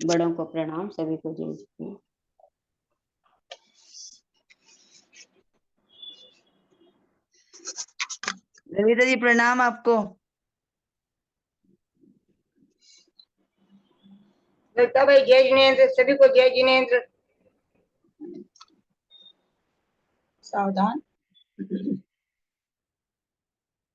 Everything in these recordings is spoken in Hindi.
बड़ों को प्रणाम, सभी को जय श्री। ललिता जी प्रणाम आपको। ललिता भाई जय जिनेंद्र, सभी को जय जिनेंद्र। सावधान।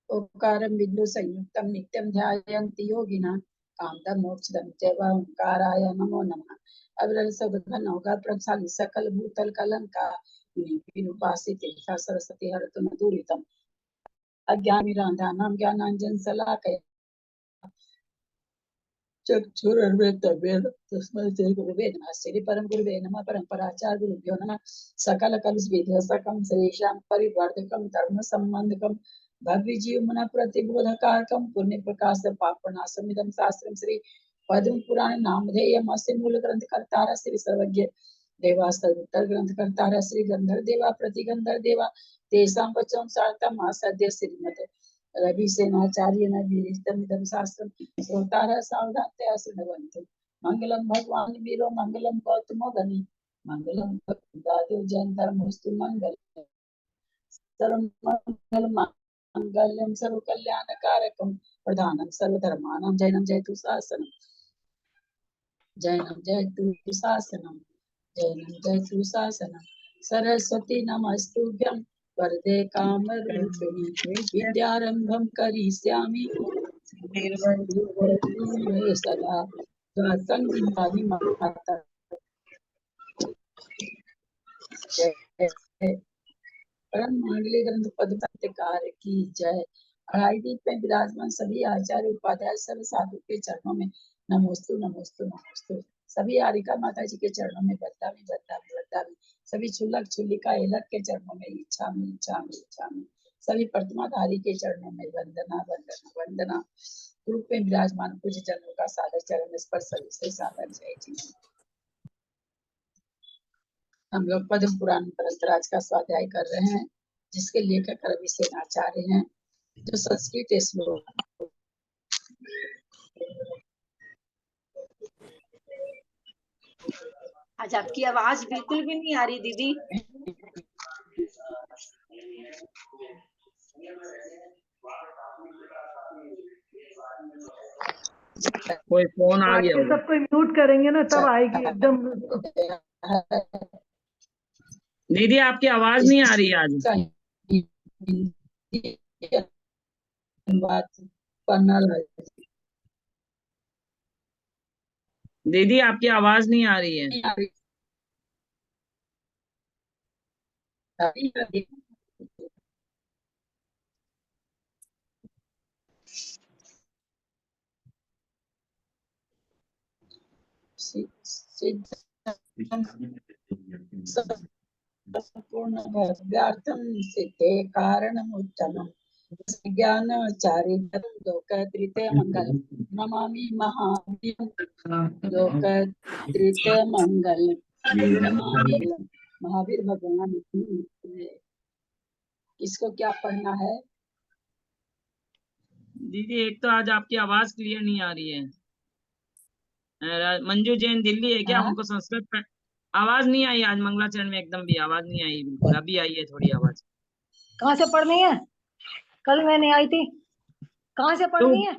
ओंकारं बिंदु संयुक्तं नित्यं ध्यायन्ति योगिनः कामदं मोक्षदं चैव ओंकाराय नमो नमः। अविरल सद्घन होगा प्रभशाली सकल भूतल कलंका विनुपासिते सरस्वती हरतु न दूरितम् अज्ञानिरान्धानां ज्ञानाञ्जन शलाकया चक्षुरुन्मिलितं तस्मै श्री गुरुवे नमः। श्री परम गुरुवे नमः। परम्पराचार्य गुरुभ्यो नमः। सकल कलुषविध्वंसकं श्रीशां परिवर्धकं धर्म संबंधकं भव्यजीवमन प्रतिबोधकारकं पुण्य प्रकाश पापनाशमिदं शास्त्रं श्री पद्म पुराण नामधेयम् अस्य मूल ग्रंथ कर्तार श्री सर्वज्ञ देवास्तर उत्तर ग्रंथ कर्तार श्री गंधर्व देवा प्रतिगंधर्व देवा तेषां वचनं सार्थम् आसाद्य श्रीमते रवि सेनाचार्य न वीरितमिदं शास्त्रं श्रोतारः सावधानतया शृण्वन्तु। मंगलम भगवान वीरो मंगलम गौतमो गनि मंगलम दादेव जैन धर्मस्तु मंगल सर्वमंगल मंगलम सर्व कल्याणकारकम प्रधानम सर्वधर्माणां जैनम जयतु शासनम जैनम जयतु शासनम जैनम जयतु शासनम सरस्वती नमस्तुभ्यं वरदे कामरूपिणी विद्यारंभं करिष्यामि सदा संगीतानि माता परम मंगली ग्रंथ पद सत्यकार की जय। अढ़ाई दीप में विराजमान सभी आचार्य उपाध्याय सब साधु के चरणों में नमोस्तु नमोस्तु नमोस्तु। सभी आरिका माता जी के चरणों में बद्दामी बद्दामी बद्दामी। सभी छुलक छुलिका एलक के चरणों में इच्छा में इच्छा में इच्छा में। सभी प्रतिमाधारी के चरणों में वंदना वंदना वंदना। ग्रुप में विराजमान पूज्य जनों का सादर चरण स्पर्श से सादर जय जी। हम लोग पद्म पुराण परंपराज का स्वाध्याय कर रहे हैं, जिसके लेखक रवि सेनाचार्य हैं, जो संस्कृत श्लोक। आज आपकी आवाज बिल्कुल भी नहीं आ रही दीदी। कोई फोन आ गया। सबको म्यूट करेंगे ना तब आएगी एकदम। दीदी आपकी आवाज नहीं आ रही आज। दीदी आपकी आवाज नहीं आ रही है। पूर्णभव्यार्थं सिद्धे कारणमुत्तमम् ज्ञानचारितं लोकत्रितयमङ्गलं नमामि महावीरं लोकत्रितयमङ्गलं नमामि महावीर भगवान। इसको क्या पढ़ना है दीदी? एक तो आज आपकी आवाज क्लियर नहीं आ रही है। मंजू जैन दिल्ली है क्या? उनको संस्कृत आवाज नहीं आई आज। मंगलाचरण में एकदम भी आवाज नहीं आई बिल्कुल। अभी आई है थोड़ी आवाज। कहाँ से पढ़नी है? कल मैं नहीं आई थी। कहाँ से पढ़नी है?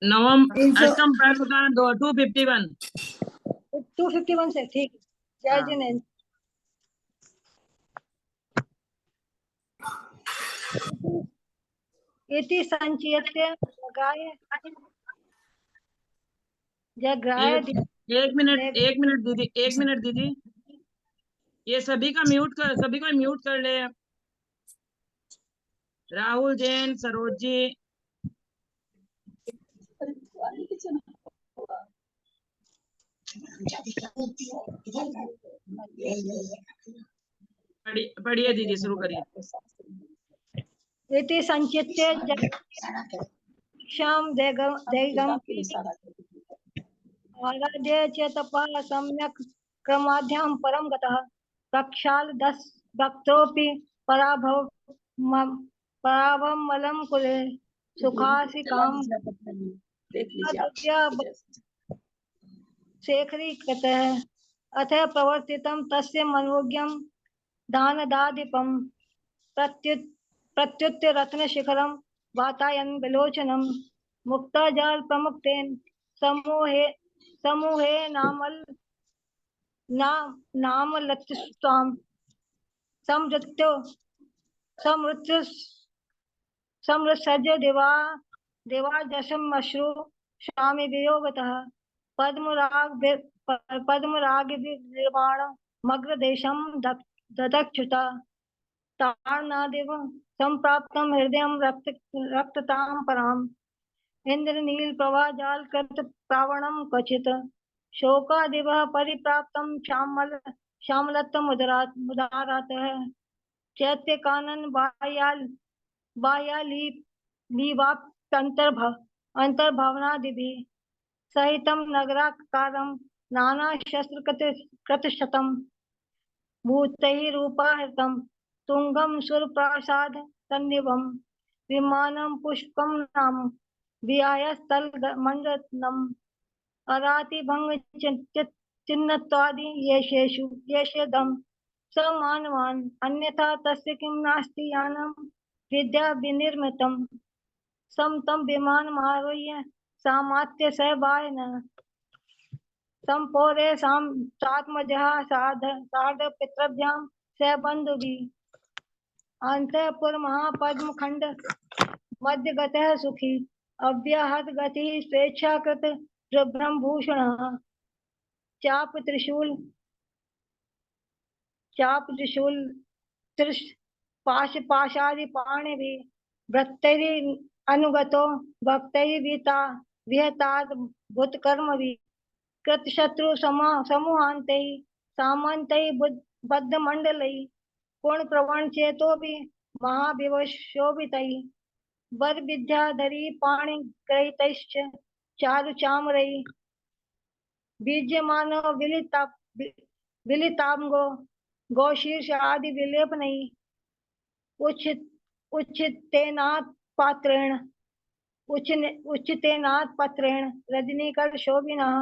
नवम अष्टम प्रकरण 251 से। ठीक। जय जिनेंद्र। इति संचयते गाय जग्राय। एक मिनट दीदी, ये सभी को म्यूट कर ले। राहुल जैन, सरोज जी। पढ़िए दीदी, शुरू करिए। इति संचित्य शाम देगम आराध्य च तपः सम्यक् क्रमाध्यां परम गतः प्रक्षाल 10 भक्तोपि परावमलं कुले सुखासिकाम शेखरीकृतः अथ प्रवर्तितं तस्य मनोज्ञं दानदाधिपं प्रत्युत्य रत्नशिखरं वातायन विलोचनं मुक्ताजाल प्रमुक्तेन समूहे समूहे नामलत्स्वाम समृत्यो समृत्य समृत्सज्य देवाजशमश्रु स्वामी वियोगतः पद्मराग निर्वाण मग्रदेशं ददक्षुता तारनादेव संप्राप्तं हृदयं रक्ततां पराम् इंद्रनील प्रवाजाल कृत प्रावणं क्वचित् शोकादिवः परिप्राप्तं श्यामलत्वम् उदारातः चैत्यकानन अंतर्भावनादिभिः सहितं नगराकारं नानाशस्त्रकृतशतं भूतैः रूपाहृतं तुंगं सुरप्रासाद सन्निभं विमानं पुष्पं नाम विहाय स्थलमण्डलम् अरातिभंग चिन्नत्वादि येषेदं स मानवान् अन्यथा तस्य किं नास्ति यानं विद्या विनिर्मितं सम तं विमानमारुह्य सामात्य स बायन संपोरे सात्मजः सार्ध पितृभ्यां स बन्धुभिः अन्तःपुर महापद्मखण्ड मध्यगतः सुखी अव्याहत गतिः स्वेच्छाकृत ब्रह्मभूषणः चाप त्रिशूल पाशादि पाणिभिः वृत्तैः अनुगतो भक्तैः विहतात् भूतकर्मभिः कृतशत्रु समूहान्तैः सामन्तैः बद्धमण्डलैः पूर्णप्रवण चेतोभिः महाविवशोभितैः वर विद्याधरी पाणिग्रहितैश्च चारुचामरैः बीज्यमानो विलितांगो गोशीर्ष आदि विलेपनैः उच्चितेनात् पत्रेण रजनीकर शोभिनः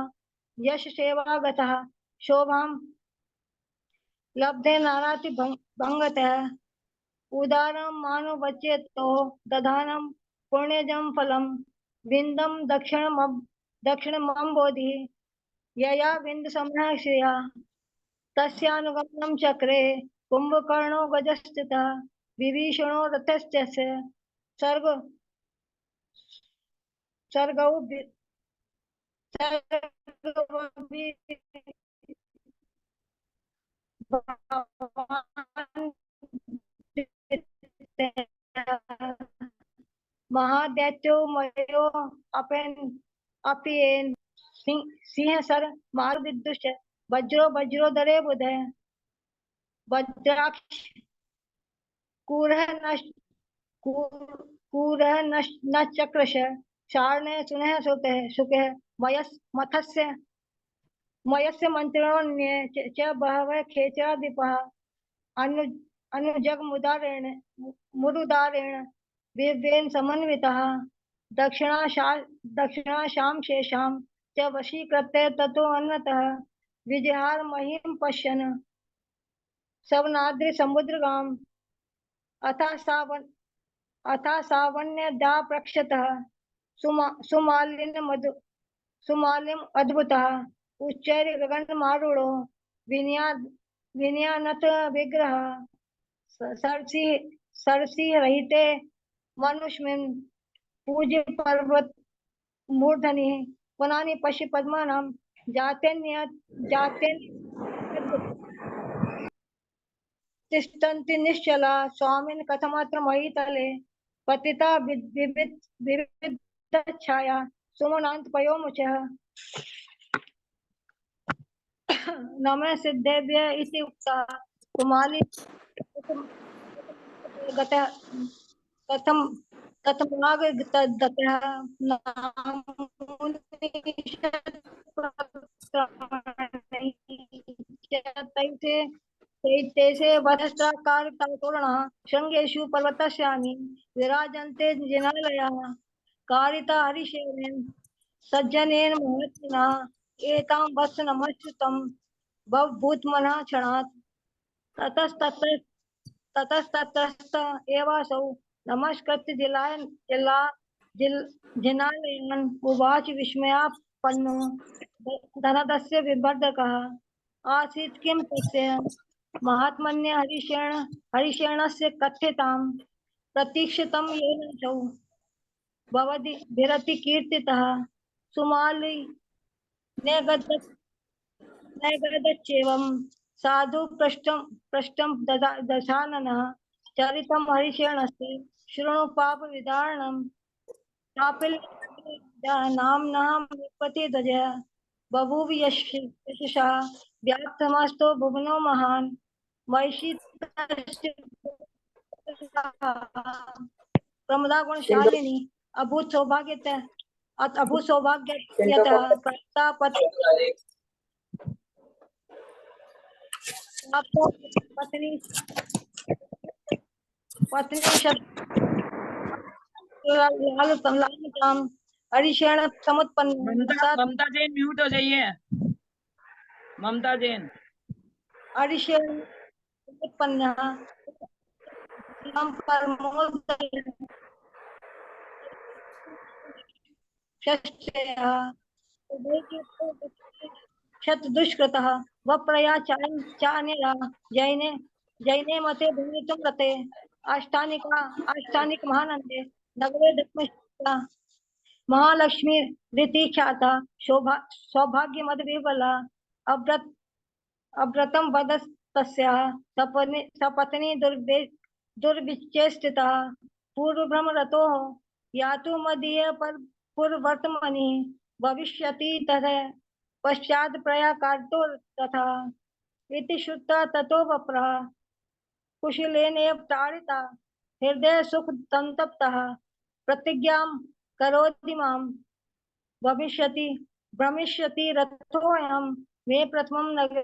यश सेवागतः शोभां लब्धे नाराति भंगतः उदारं मानवचेतो दधानं पुण्यजं फलं विन्दं दक्षिणमम्बोधिः यया विन्दसमः श्रिया तस्यानुगमनं चक्रे कुंभकर्णो गजस्थितः विभीषणो रथस्य सर्गौ महादैत्यो मयो अपियेन सिंह सर मारुविदुष वज्रो दरे बुधे वज्राक्ष कूरः न चक्रश चारणे सुनः सुखे मयस्य मंत्रिणोऽन्ये च बहवः खेचराधिपः अनुजग मुरुदारेण विवेन समन्वितः दक्षिणाशां शेषां च वशीकृत्य ततो अन्नतः विजहार महीं पश्यन् सवनाद्रि समुद्रगाम् अथा सावन्यदाप्रक्षतः सुमालिम् अद्भुतः उच्चैः गगनमारूढो विनयानत विग्रह सरसी रहिते मनुष्यमिन् पूज्य पर्वत मूर्धनि पुनानि पश्य पद्मानां जातेन तिष्ठन्ति निश्चला स्वामिन् कथमत्र महीतले पतिता विविधच्छाया सुमनान्तपयोमुचः नमः सिद्धेभ्य इति उक्तः कुमाली कथमागतः तैसे वधस्त्राकारतोरणः शृङ्गेषु पर्वतस्यामि विराजन्ते जिनालयाः कारिता हरिशेनेन सज्जनेन महत्त्वना एतां वत्स नमस्कृतं भवभूतमनः क्षणात् ततस्ततस्त एवासौ नमस्कृत्य जिनालयन् उवाच विस्मयापन्नो धनदस्य विवर्धकः आसीत् किं तस्य महात्मन्य हरिशेणस्य कथ्यतां प्रतीक्षितं येन च भवद्भिरति कीर्तितः सुमाली नैगदच्चेवं साधु पृष्ठं दशाननः चरितं हरिशेणस्य शृणु पापविदारणं कापिल नाम्नां प्रतिध्वज बभूव यशसा व्याप्तमस्तो भुवनो महान् प्रमदा गुणशालिनी अभूत सौभाग्यतः प्राप्ता पत्नी लालतां हरिशेण समुत्पन्न ममता जैन म्यूट हो जाइए। ममता जैन हरिशेण समुत्पन्न शत दुष्कृतः वप्रया चानेरा जैने जैने मते भूमितुं रते आष्टानिक महानंदे नगरे धर्मशिला महालक्ष्मी रीति ख्याता सौभाग्य मद विबला अव्रतम वदस्तस्याः सपत्नी दुर्विचेष्टिता पूर्वभ्रमरतो यातु मदीय पूर्ववर्तमनि भविष्यति तथा पश्चात् प्रयाकार्तो तथा इति श्रुत्वा ततो वप्रः कुशलेनैव ताडिता हृदय सुख संतप्तः प्रतिज्ञां करोति मां भविष्यति रथोऽयं मे प्रथमं नगरे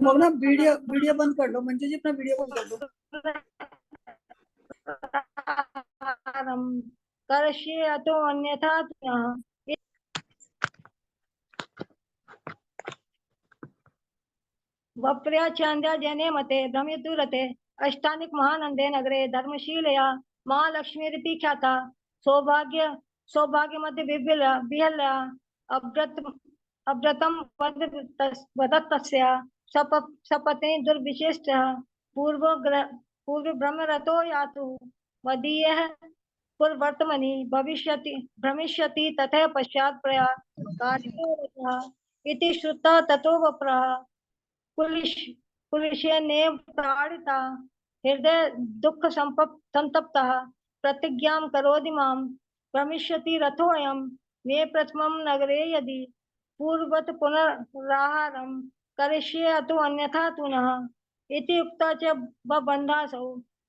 मग ना वीडियो बंद कर लो, म्हणजे जी अपना वीडियो बंद कर दो। करष्ये अतो अन्यथा वप्र्या चांद्या जने मते भ्रमितु रते अष्टानिक महानंदे नगरे धर्मशीलया महालक्ष्मीरिति ख्याता सौभाग्य मध्य विहल्या अव्रतम वदत्तस्या सपत्नी दुर्विशेषः पूर्व ब्रह्मरतो यातु मदीयः पूर्ववर्तमनि भविष्यति तथा पश्चात् प्रयाकार्यो इति श्रुत्वा ततो वप्रः कुलिशेनैव ताडिता हृदय दुःख संतप्तः प्रतिज्ञां करोति मां भविष्यति रथोऽयं मे प्रथमं नगरे यदि पूर्ववत् पुनराहारं करिष्ये अतो अन्यथा तु नः इति उक्त्वा च बबन्धासौ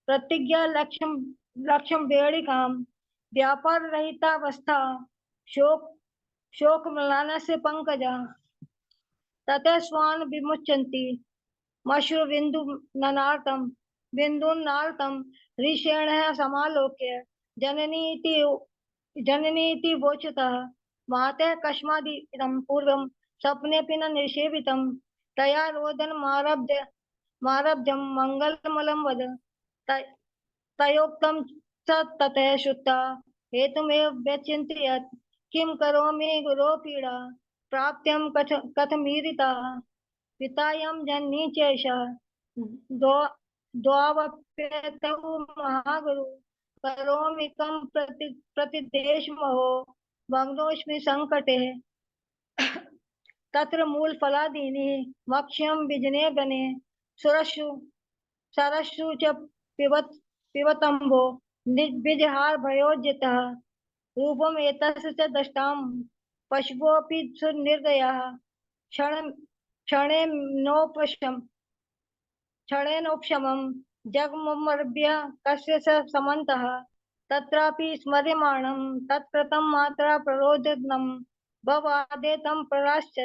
प्रतिज्ञा लक्ष्यं वेणिकां व्यापाररहितावस्था शोकम्लानस्य पंकजा ततः स्वान् विमुच्यन्ति बिन्दुन्नार्तं ऋषेणः समालोक्य जननीति वोचतः मातः कस्मादिदं पूर्वं स्वप्नेऽपि न निषेवितं तया रोदनमारब्धं मङ्गलमलं वद तयोक्तं स ततः श्रुत्वा हेतुमेव व्यचिन्तयत् किं करोमि गुरो पीडा प्राप्त्यं कथमीरिता पितायं जननी चैषा द्वावप्यतौ महागुरु करोमि कं प्रतिदेशमहो मग्नोऽस्मि संकटे तत्र मूलफलादीनि मक्ष्यं विजने वने सरस्सु च पिबतम्भो निजहार भयोज्जितः रूपम् एतस्य च दष्टां पशवोऽपि सुनिर्दयाः क्षणेनोपशमं जगमर्भ्य कस्य स समन्तः तत्रापि स्मर्यमाणं तत्कृतं मात्रा प्ररोदनं भवादे तं प्रराश्च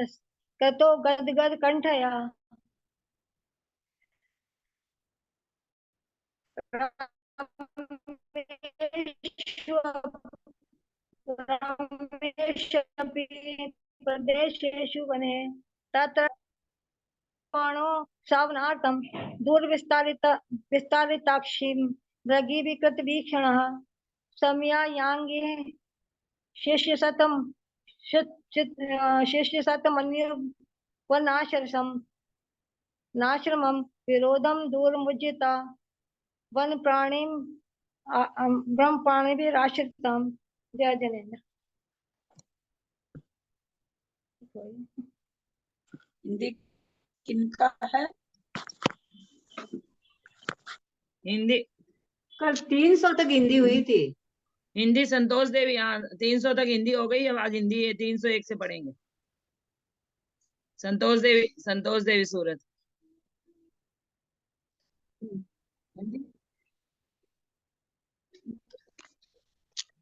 ततो गद्गद कंठया रमेशपि प्रदेशेषु वने तत्र कर्माणो श्रवणार्थं विस्तारिताक्षीं मृगीविकृतवीक्षणः सम्यायाङ्गे शिष्यशतमन्युवनाश्रमं विरोधं दूरमुज्जिता वन प्राणीं ब्रह्म प्राणिभिराश्रितं। जय जनेन्द्र। हिंदी किनका है? हिंदी कल 300 तक हिंदी हुई थी। हिंदी संतोष देवी, हाँ 300 तक हिंदी हो गई, अब आज हिंदी है 301 से पढ़ेंगे। संतोष देवी सूरत। हिंदी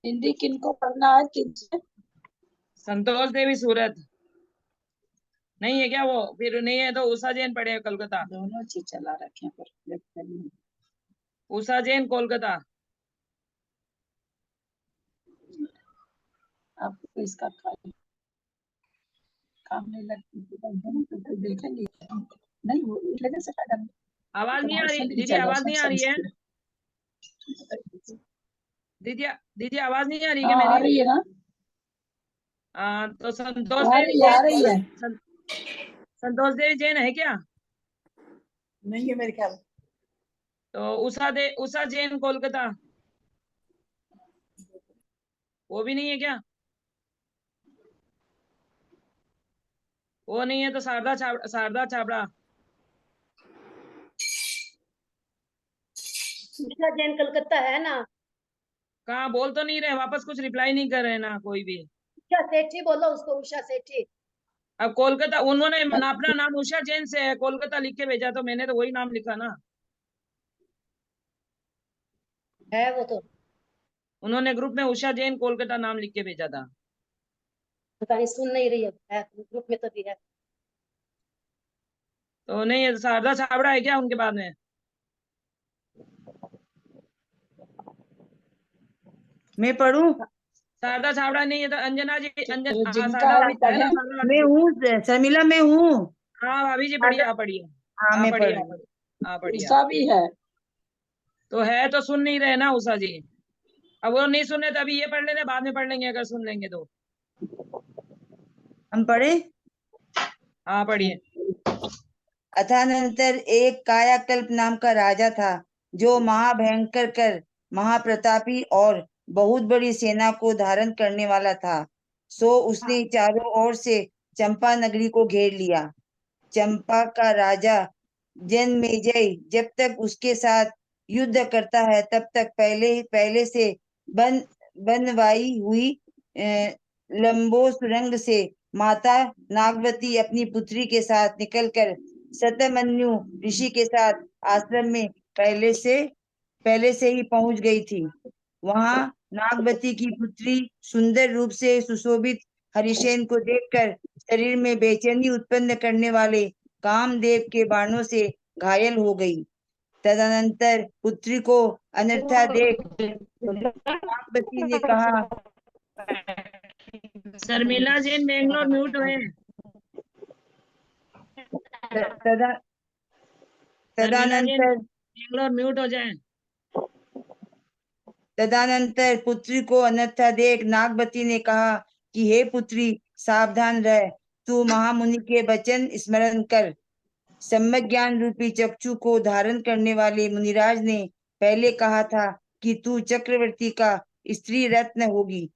हिंदी किनको पढ़ना है? किनसे? संतोष देवी सूरत नहीं है क्या? वो फिर नहीं है तो उषा जैन पढ़े कोलकाता। दोनों चीज चला रखे हैं पर उषा जैन कोलकाता। आपको इसका काम नहीं लगती तो देखेंगे नहीं, वो लगे से फायदा नहीं। आवाज नहीं आ रही दीदी, आवाज नहीं आ रही है दीदी आवाज नहीं आ रही क्या हाँ, आ मेरी? रही है ना? तो संतोष आ देवी रही है। संतोष देवी जैन है क्या? नहीं है मेरे ख्याल। तो उषा जैन कोलकाता वो भी नहीं है क्या? वो नहीं है तो शारदा छाबड़ा। उषा जैन कलकत्ता है ना? कहाँ बोल तो नहीं रहे, वापस कुछ रिप्लाई नहीं कर रहे ना कोई भी। उषा सेठी बोलो उसको, उषा सेठी। अब कोलकाता उन्होंने अपना नाम उषा जैन से है, कोलकाता लिख के भेजा तो मैंने तो वही नाम लिखा ना। है वो तो उन्होंने ग्रुप में उषा जैन कोलकाता नाम लिख के भेजा था। पता नहीं, सुन नहीं रही है ग्रुप में तो भी है। तो नहीं है, शारदा छाबड़ा है क्या उनके बाद में? मैं पढ़ूं? शारदा छाबड़ा नहीं है तो अंजना जी, जिनका शारदा अभी पढ़े है ना, शारदा मैं भाभी जी। हूँ शर्मिला, मैं हूँ। हाँ भाभी जी पढ़िए, आप पढ़िए। हाँ, मैं पढ़ रही हूँ। हाँ पढ़िए उषा भी है। तो है तो सुन नहीं रहे ना उषा जी। अब वो नहीं सुन रहे तो अभी ये पढ़ लेते, बाद में पढ़ लेंगे अगर सुन लेंगे तो। हम पढ़े। हाँ पढ़िए। अथानंतर एक कायाकल्प नाम का राजा था, जो महाभयंकर कर महाप्रतापी और बहुत बड़ी सेना को धारण करने वाला था। सो उसने चारों ओर से चंपा नगरी को घेर लिया। चंपा का राजा जन्मेजय जब तक उसके साथ युद्ध करता है तब तक पहले से बनवाई हुई लंबो सुरंग से माता नागवती अपनी पुत्री के साथ निकलकर शतमन्यु ऋषि के साथ आश्रम में पहले से ही पहुंच गई थी। वहां नागवती की पुत्री सुंदर रूप से सुशोभित हरिसेन को देखकर शरीर में बेचैनी उत्पन्न करने वाले कामदेव के बाणों से घायल हो गई। तदनंतर पुत्री को अनर्था देख नागवती ने कहा, शर्मिला जैन बेंगलोर म्यूट हुए। शर्मिला जैन तदनंतर बेंगलोर म्यूट हो जाए। तदनंतर पुत्री को अनर्था देख नागवती ने कहा कि हे पुत्री, सावधान रह, तू महामुनि के वचन स्मरण कर। सम्यक ज्ञान रूपी चक्षु को धारण करने वाले मुनिराज ने पहले कहा था कि तू चक्रवर्ती का स्त्री रत्न होगी।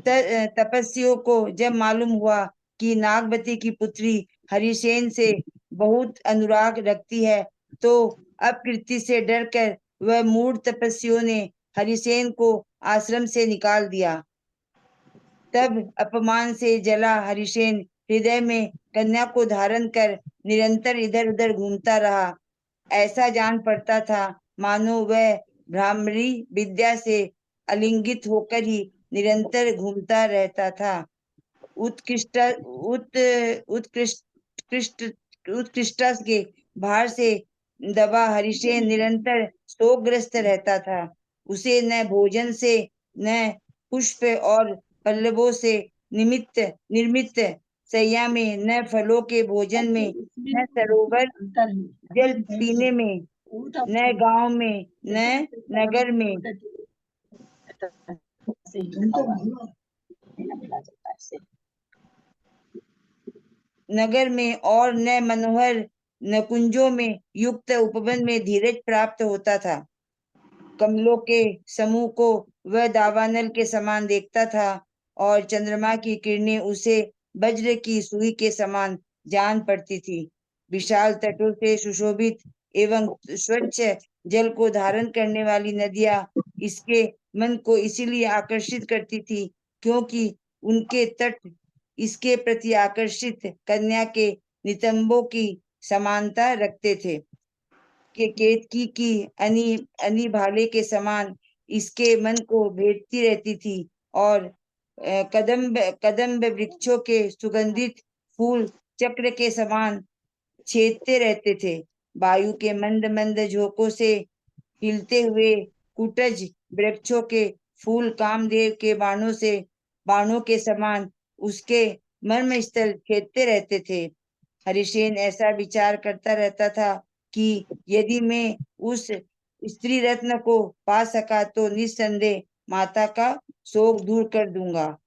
तपस्वियों को जब मालूम हुआ कि नागवती की पुत्री हरिसेन से बहुत अनुराग रखती है, तो अपकीर्ति से डरकर वह मूढ़ तपस्वियों ने हरिसेन को आश्रम से निकाल दिया। तब अपमान से जला हरिसेन हृदय में कन्या को धारण कर निरंतर इधर उधर घूमता रहा। ऐसा जान पड़ता था मानो वह ब्राह्मणी विद्या से अलिंगित होकर ही निरंतर घूमता रहता था। उत्कृष्ट के भार से दबा हरिसेन निरंतर शोकग्रस्त रहता था। उसे न भोजन से न पुष्प और पल्लवों से निर्मित सैया में, न फलों के भोजन में, न सरोवर अंतर जल पीने में, न गांव में, न नगर में, और न मनोहर नकुंजों में युक्त उपवन में धीरज प्राप्त होता था। कमलों के समूह को वह दावानल के समान देखता था और चंद्रमा की किरणें उसे वज्र की सुई के समान जान पड़ती थी। विशाल तटों से सुशोभित एवं स्वच्छ जल को धारण करने वाली नदियां इसके मन को इसीलिए आकर्षित करती थी क्योंकि उनके तट इसके प्रति आकर्षित कन्या के नितंबों की समानता रखते थे। के केतकी की अनी भाले के समान इसके मन को भेदती रहती थी और कदम्ब वृक्षों के सुगंधित फूल चक्र के समान छेदते रहते थे। वायु के मंद मंद झोंकों से हिलते हुए कुटज वृक्षों के फूल कामदेव के बाणों के समान उसके मर्म स्थल छेदते रहते थे। हरिसेन ऐसा विचार करता रहता था कि यदि मैं उस स्त्री रत्न को पा सका तो निस्संदेह माता का शोक दूर कर दूंगा।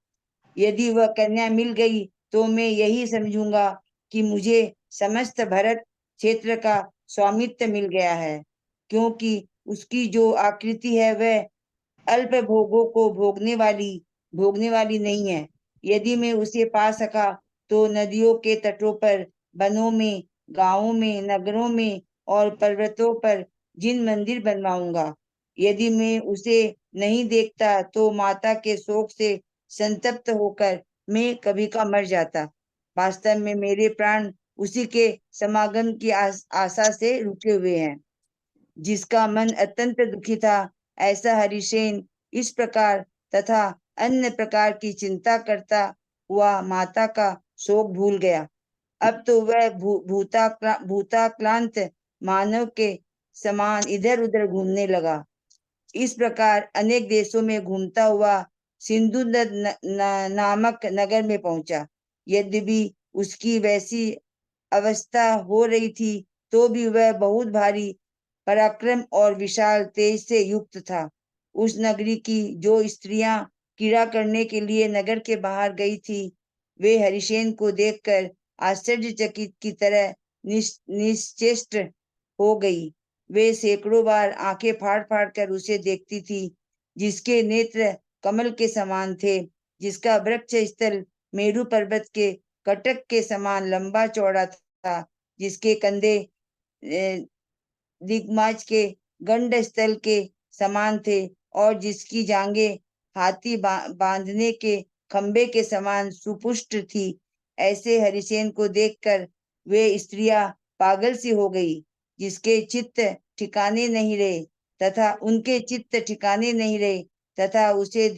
यदि वह कन्या मिल गई तो मैं यही समझूंगा कि मुझे समस्त भरत क्षेत्र का स्वामित्व मिल गया है, क्योंकि उसकी जो आकृति है वह अल्प भोगों को भोगने वाली नहीं है। यदि मैं उसे पा सका तो नदियों के तटों पर, वनों में, गांवों में, नगरों में और पर्वतों पर जिन मंदिर बनवाऊंगा। यदि मैं उसे नहीं देखता तो माता के शोक से संतप्त होकर मैं कभी का मर जाता। वास्तव में मेरे प्राण उसी के समागम की आशा से रुके हुए हैं। जिसका मन अत्यंत दुखी था, ऐसा हरिसेन इस प्रकार तथा अन्य प्रकार की चिंता करता हुआ माता का शोक भूल गया। अब तो वह भूताक्रांत मानव के समान इधर उधर घूमने लगा। इस प्रकार अनेक देशों में घूमता हुआ सिंधु नामक नगर में पहुंचा। यद्यपि उसकी वैसी अवस्था हो रही थी तो भी वह बहुत भारी पराक्रम और विशाल तेज से युक्त था। उस नगरी की जो स्त्रियां क्रीड़ा करने के लिए नगर के बाहर गई थी, वे हरिसेन को देखकर आश्चर्यचकित की तरह निश्चेष्ट हो गई। वे सैकड़ों बार आंखें फाड़ फाड़ कर उसे देखती थी, जिसके नेत्र कमल के समान थे, जिसका वृक्ष स्थल मेरु पर्वत के कटक के समान लंबा चौड़ा था, जिसके कंधे दिग्माज के गंड स्थल के समान थे और जिसकी जांघें हाथी बांधने के खंबे के समान सुपुष्ट थी। ऐसे हरिसेन को देखकर वे स्त्रियां पागल सी हो गई, जिसके चित्त ठिकाने नहीं रहे तथा उनके चित्त ठिकाने नहीं रहे तथा उसे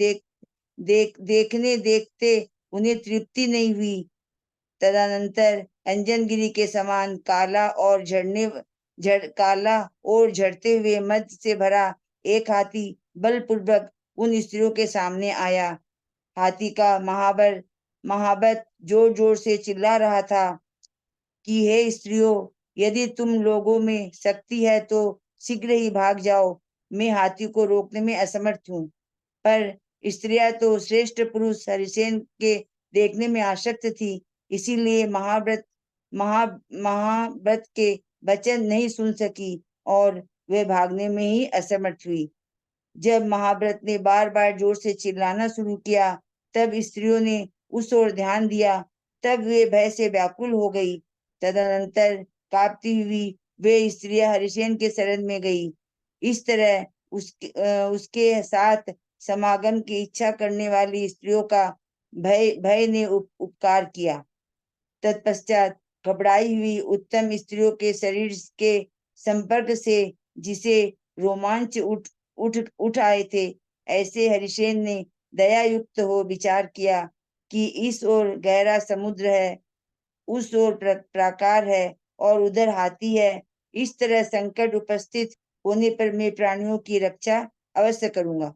देखने देखते उन्हें तृप्ति नहीं हुई। तदनंतर अंजनगिरी के समान काला और झड़ते हुए मध्य से भरा एक हाथी बलपूर्वक उन स्त्रियों के सामने आया। हाथी का महाबत जोर जोर से चिल्ला रहा था कि हे स्त्रियों, यदि तुम लोगों में शक्ति है तो शीघ्र ही भाग जाओ, मैं हाथी को रोकने में असमर्थ हूँ। पर स्त्रियां तो श्रेष्ठ पुरुष हरिसेन के देखने में आसक्त थी, इसीलिए महाव्रत के वचन नहीं सुन सकी और वे भागने में ही असमर्थ हुई। जब महाव्रत ने बार बार जोर से चिल्लाना शुरू किया, तब स्त्रियों ने उस ओर ध्यान दिया। तब वे भय से व्याकुल हो गई। तदनंतर कांपती हुई वे स्त्रियां हरिसेन के शरण में गई। इस तरह उसके साथ समागम की इच्छा करने वाली स्त्रियों का भय ने उपकार किया। तत्पश्चात घबराई हुई उत्तम स्त्रियों के शरीर के संपर्क से जिसे रोमांच उठ आए थे, ऐसे हरिसेन ने दया युक्त हो विचार किया कि इस ओर गहरा समुद्र है, उस ओर प्राकार है और उधर हाथी है। इस तरह संकट उपस्थित होने पर मैं प्राणियों की रक्षा अवश्य करूंगा।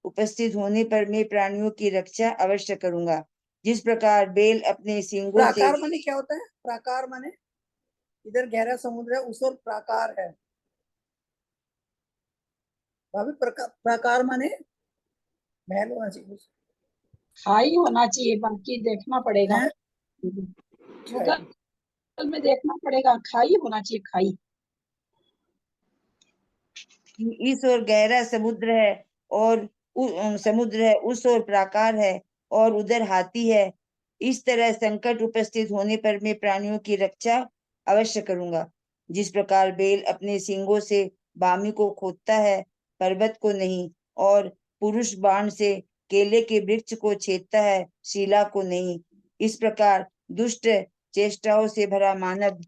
उपस्थित होने पर मैं प्राणियों की रक्षा अवश्य करूंगा। जिस प्रकार बेल अपने सींगों से प्राकार माने क्या होता है? प्राकार माने इधर गहरा समुद्र है, उस ओर प्राकार है। भाभी प्राकार माने महल होना चाहिए, खाई होना चाहिए, बाकी देखना पड़ेगा। हैं? गूगल में देखना पड़ेगा, खाई होना चाहिए, खाई। इस ओर गहरा समुद्र है और समुद्र है, उस ओर प्राकार है और उधर हाथी है। इस तरह संकट उपस्थित होने पर मैं प्राणियों की रक्षा अवश्य करूंगा। जिस प्रकार बेल अपने सींगों से बामी को खोदता है, पर्वत को नहीं, और पुरुष बाण से केले के वृक्ष को छेदता है, शिला को नहीं, इस प्रकार दुष्ट चेष्टाओं से भरा मानव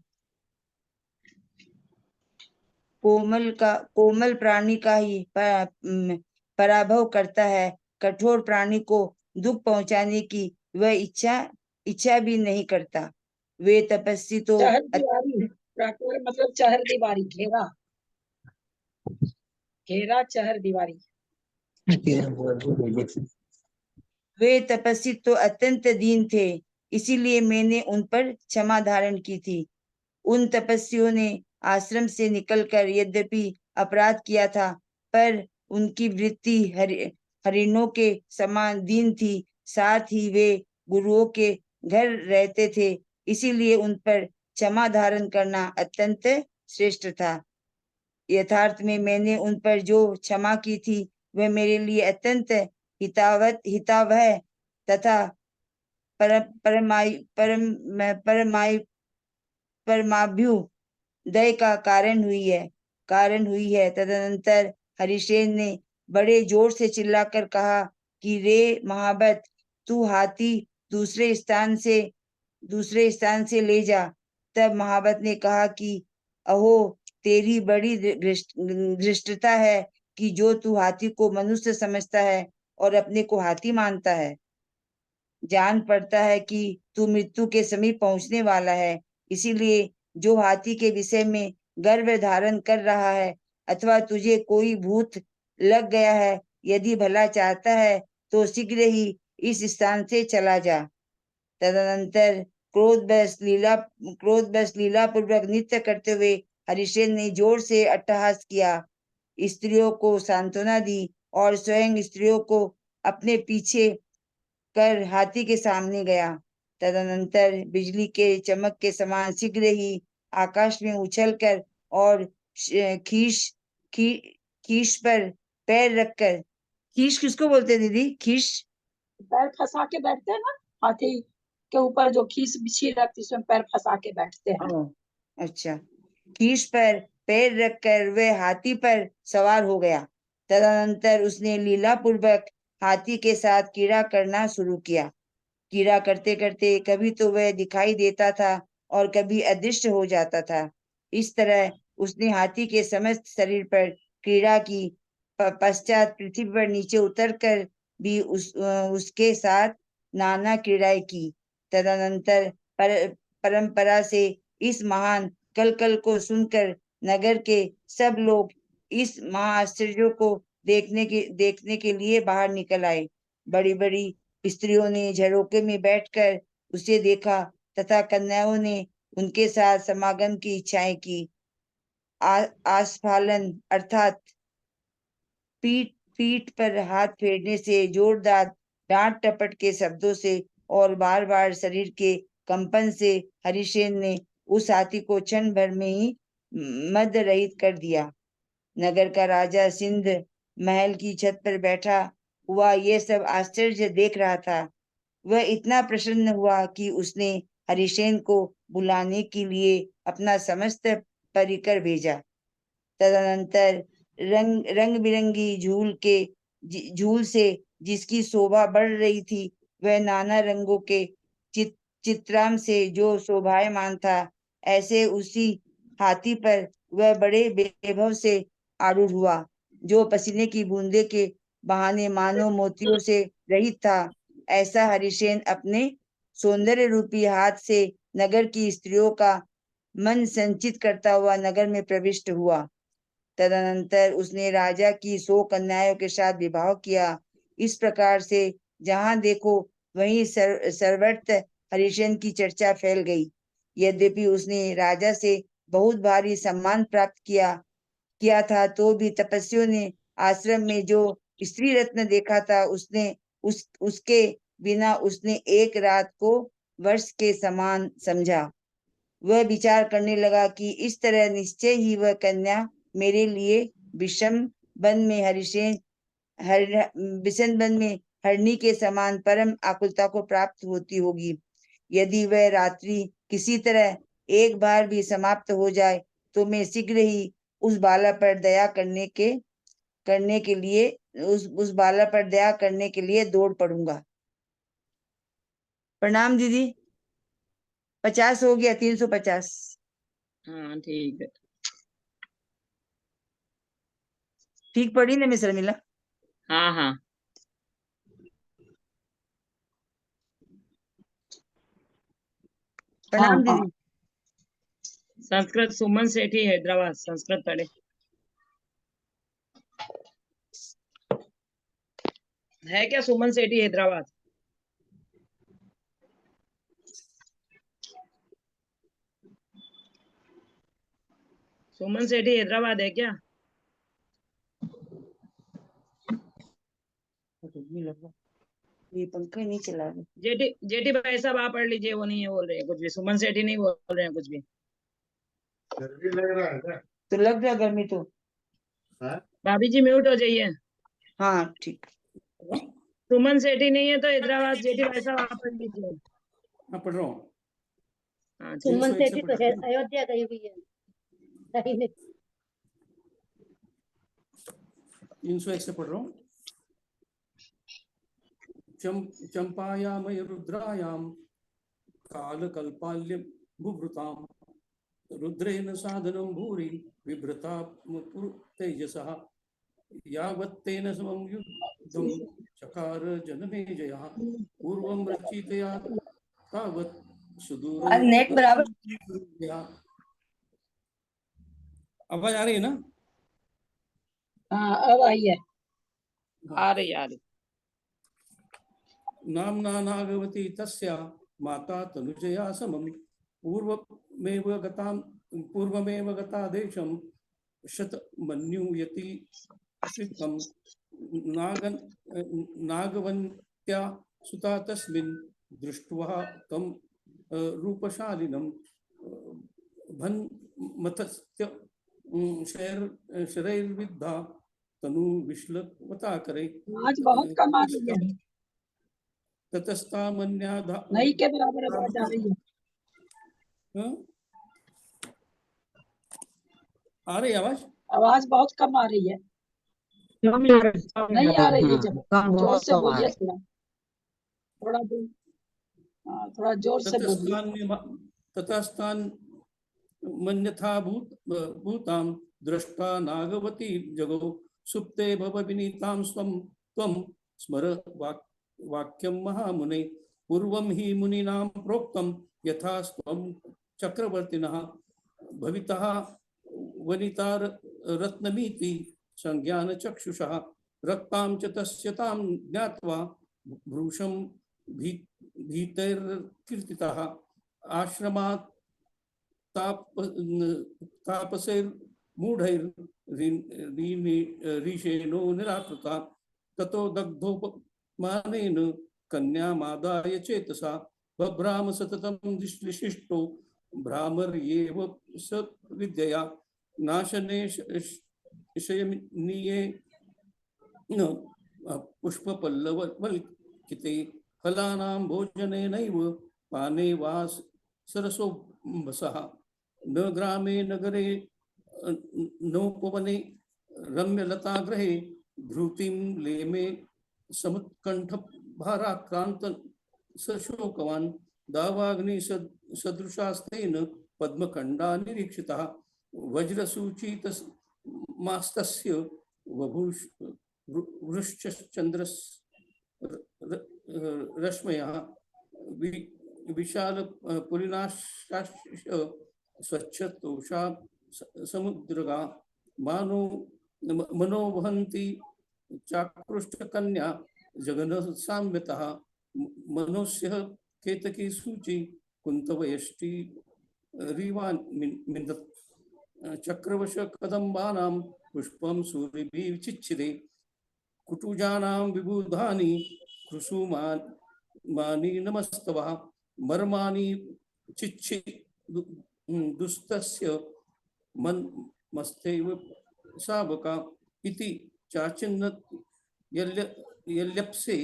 कोमल प्राणी का ही पराभव करता है। कठोर प्राणी को दुख पहुंचाने की वह इच्छा भी नहीं करता। वे तपस्वी तो चहर दीवारी, प्राकार मतलब चहर दीवारी, घेरा, घेरा चहर दीवारी। वे तपस्वी तो अत्यंत दीन थे, इसीलिए मैंने उन पर क्षमा धारण की थी। उन तपस्वियों ने आश्रम से निकलकर यद्यपि अपराध किया था, पर उनकी वृत्ति हरिणों के समान दीन थी। साथ ही वे गुरुओं के घर रहते थे, इसीलिए उन पर क्षमा धारण करना अत्यंत श्रेष्ठ था। यथार्थ में मैंने उन पर जो क्षमा की थी वह मेरे लिए अत्यंत हितावह तथा परमाभ्युदय का कारण हुई है। तदनंतर हरिसेन ने बड़े जोर से चिल्लाकर कहा कि रे महाबत, तू हाथी दूसरे स्थान से ले जा। तब महाबत ने कहा कि अहो, तेरी बड़ी धृष्टता है कि जो तू हाथी को मनुष्य समझता है और अपने को हाथी मानता है। जान पड़ता है कि तू मृत्यु के समीप पहुंचने वाला है, इसीलिए जो हाथी के विषय में गर्व धारण कर रहा है, अथवा तुझे कोई भूत लग गया है, यदि भला चाहता है तो शीघ्र ही इस स्थान से चला जा। तदनंतर क्रोध बस लीला पूर्वक नृत्य करते हुए हरिसेन ने जोर से अट्टहास किया, स्त्रियों को सांत्वना दी और स्वयं स्त्रियों को अपने पीछे कर हाथी के सामने गया। तदनंतर बिजली के चमक के समान शीघ्र ही आकाश में उछलकर और खीश पर पैर रखकर, खीश किसको बोलते हैं दीदी? खीश पैर फंसा के बैठते हैं ना, हाथी के ऊपर जो खीस बिछी रहती है उसमें पैर फंसा के बैठते हैं। अच्छा, खीश पर पैर रखकर वह हाथी पर सवार हो गया। तदनंतर उसने लीला पूर्वक हाथी के साथ क्रीड़ा करना शुरू किया। क्रीड़ा करते करते कभी तो वह दिखाई देता था और कभी अदृश्य हो जाता था। इस तरह उसने हाथी के समस्त शरीर पर क्रीड़ा की। पश्चात पृथ्वी पर नीचे उतरकर भी उसके साथ नाना क्रीड़ाएं की। तदनंतर परंपरा से इस महान कलकल को सुनकर नगर के सब लोग इस महाआश्चर्य को देखने के लिए बाहर निकल आए। बड़ी बड़ी स्त्रियों ने झरोके में बैठकर उसे देखा तथा कन्याओं ने उनके साथ समागम की इच्छाएं की। आस्फालन अर्थात पीठ पर हाथ फेरने से, जोरदार डांट टपट के शब्दों से और बार बार शरीर के कंपन से हरिसेन ने उस हाथी को क्षण भर में ही मद रहित कर दिया। नगर का राजा सिंध महल की छत पर बैठा हुआ यह सब आश्चर्य देख रहा था। वह इतना प्रसन्न हुआ कि उसने हरिसेन को बुलाने के लिए अपना समस्त परिकर भेजा। तदनंतर रंग बिरंगी झूल से जिसकी शोभा बढ़ रही थी, वह नाना रंगों के चित्राम से जो शोभायमान था, ऐसे उसी हाथी पर वह बड़े वैभव से आरूढ़ हुआ, जो पसीने की बूंदे के बहाने मानो मोतियों से रहित था। ऐसा हरिसेन अपने सौंदर्य रूपी हाथ से नगर की स्त्रियों का मन संचित करता हुआ नगर में प्रविष्ट हुआ। तदनंतर उसने राजा की 100 कन्याओं के साथ विवाह किया। इस प्रकार से जहां देखो वहीं सर्वत्र हरिश्चंद्र की चर्चा फैल गई। यद्यपि उसने राजा से बहुत भारी सम्मान प्राप्त किया था, तो भी तपस्वियों ने आश्रम में जो स्त्री रत्न देखा था, उसके बिना उसने एक रात को वर्ष के समान समझा। वह विचार करने लगा कि इस तरह निश्चय ही वह कन्या मेरे लिए विषम वन में हरणी के समान परम आकुलता को प्राप्त होती होगी। यदि वह रात्रि किसी तरह एक बार भी समाप्त हो जाए तो मैं शीघ्र ही उस बाला पर दया करने के लिए दौड़ पड़ूंगा। प्रणाम दीदी। 50 हो गया, 350। हाँ ठीक है। ठीक पड़ी ना मिस शर्मिला? हाँ हाँ प्रणाम हाँ। दीदी। संस्कृत सुमन सेठी हैदराबाद, संस्कृत पढ़े है क्या? सुमन सेठी हैदराबाद। सुमन सेठी हैदराबाद है क्या? ये पंखा ही नहीं चला रहे। जेठी जेठी भाई साहब आप पढ़ लीजिए, वो नहीं है बोल रहे हैं कुछ भी, सुमन सेठी नहीं बोल रहे हैं कुछ भी। गर्मी लग रहा है क्या? तो लग गया गर्मी तो। भाभी जी म्यूट हो जाइए। हाँ ठीक। सुमन सेठी नहीं है तो हैदराबाद, जेठी भाई साहब आप पढ़ लीजिए। मैं पढ़ रहा हूँ। हाँ ठीक। सुमन 301 से सेठी तो पढ़ रहा हूँ। अयोध्या गई हुई है। नहीं, नहीं। 301 से पढ़ रहा हूँ। चंपायाम रुद्रायाम कालकल्पाल्य बुभृताम रुद्रेण साधनं भूरि विभृता तेजसः यावत्तेन समं युद्धं चकार जनमेजयः पूर्वं रचितया तावत् सुदूरो नेट बराबर। आवाज आ रही है ना? हाँ अब आई है। आ रही। नाम्ना नागवती तस्या माता तनुजया समं पूर्वमेव गता देशं शतमन्युयति श्रितं नागवन्त्या सुता तस्मिन् दृष्ट्वा तं रूपशालिनं भन्मथस्य शरैर्विद्धा तनु विश्लवताकरे आज बहुत कम आ रही है। ततस्तामन्याधा नहीं के बराबर आवाज आ रही है। हाँ? आ रही आवाज? आवाज बहुत कम आ रही है। नहीं आ रही है। जब जोर से बोलिए थोड़ा, थोड़ा दूर। हाँ, थोड़ा जोर से बोलिए। ततस्तान मन्यथा भूतां दृष्टा नागवती जगो सुप्ते भव विनीतां त्वं स्मर वाक्यं महामुने पूर्वं हि मुनीनां प्रोक्तं यथा स्वं चक्रवर्तिनः भवितः वनिता रत्नमीति संज्ञानचक्षुषः रक्तां च तस्य तां ज्ञात्वा भ्रूशं भीतैर्कीर्तितः आश्रमात् तापसैर्मूढैर्ऋषेणो निराकृता ततो दग्धोपमानेन कन्यामादाय चेतसा बभ्राम सततं विशिष्टो भ्रामर्येव स विद्यया नाशने शयनीये पुष्पपल्लवल्किते फलानां भोजनेनैव पाने वा सरसोऽम्बसः न ग्रामे नगरे नोपवने रम्यलतागृहे धृतिं लेमे समुत्कण्ठभाराक्रान्त सशोकवान् दावाग्नि सदृशास्तेन पद्मखण्डा निरीक्षितः वज्रसूचितमास्तस्य वृश्चन्द्रस् रश्मयः विशाल पुलिनाशाश्च स्वच्छतोषा समुद्रगा मानो मनोवहन्ति चाकृष्टकन्या जगन्नः साम्यतः मनुष्यः केतकी सूचि कुन्तवयष्टि रीवान् मिन्दत् चक्रवश कदम्बानां पुष्पं सूरिभिः चिच्छिदे कुटुजानां विबुधानि कुसुमानि नमस्तवः मर्माणि चिच्छि दुस्तस्य मस्तेव शावका इति चाचिन्न यल्यप्से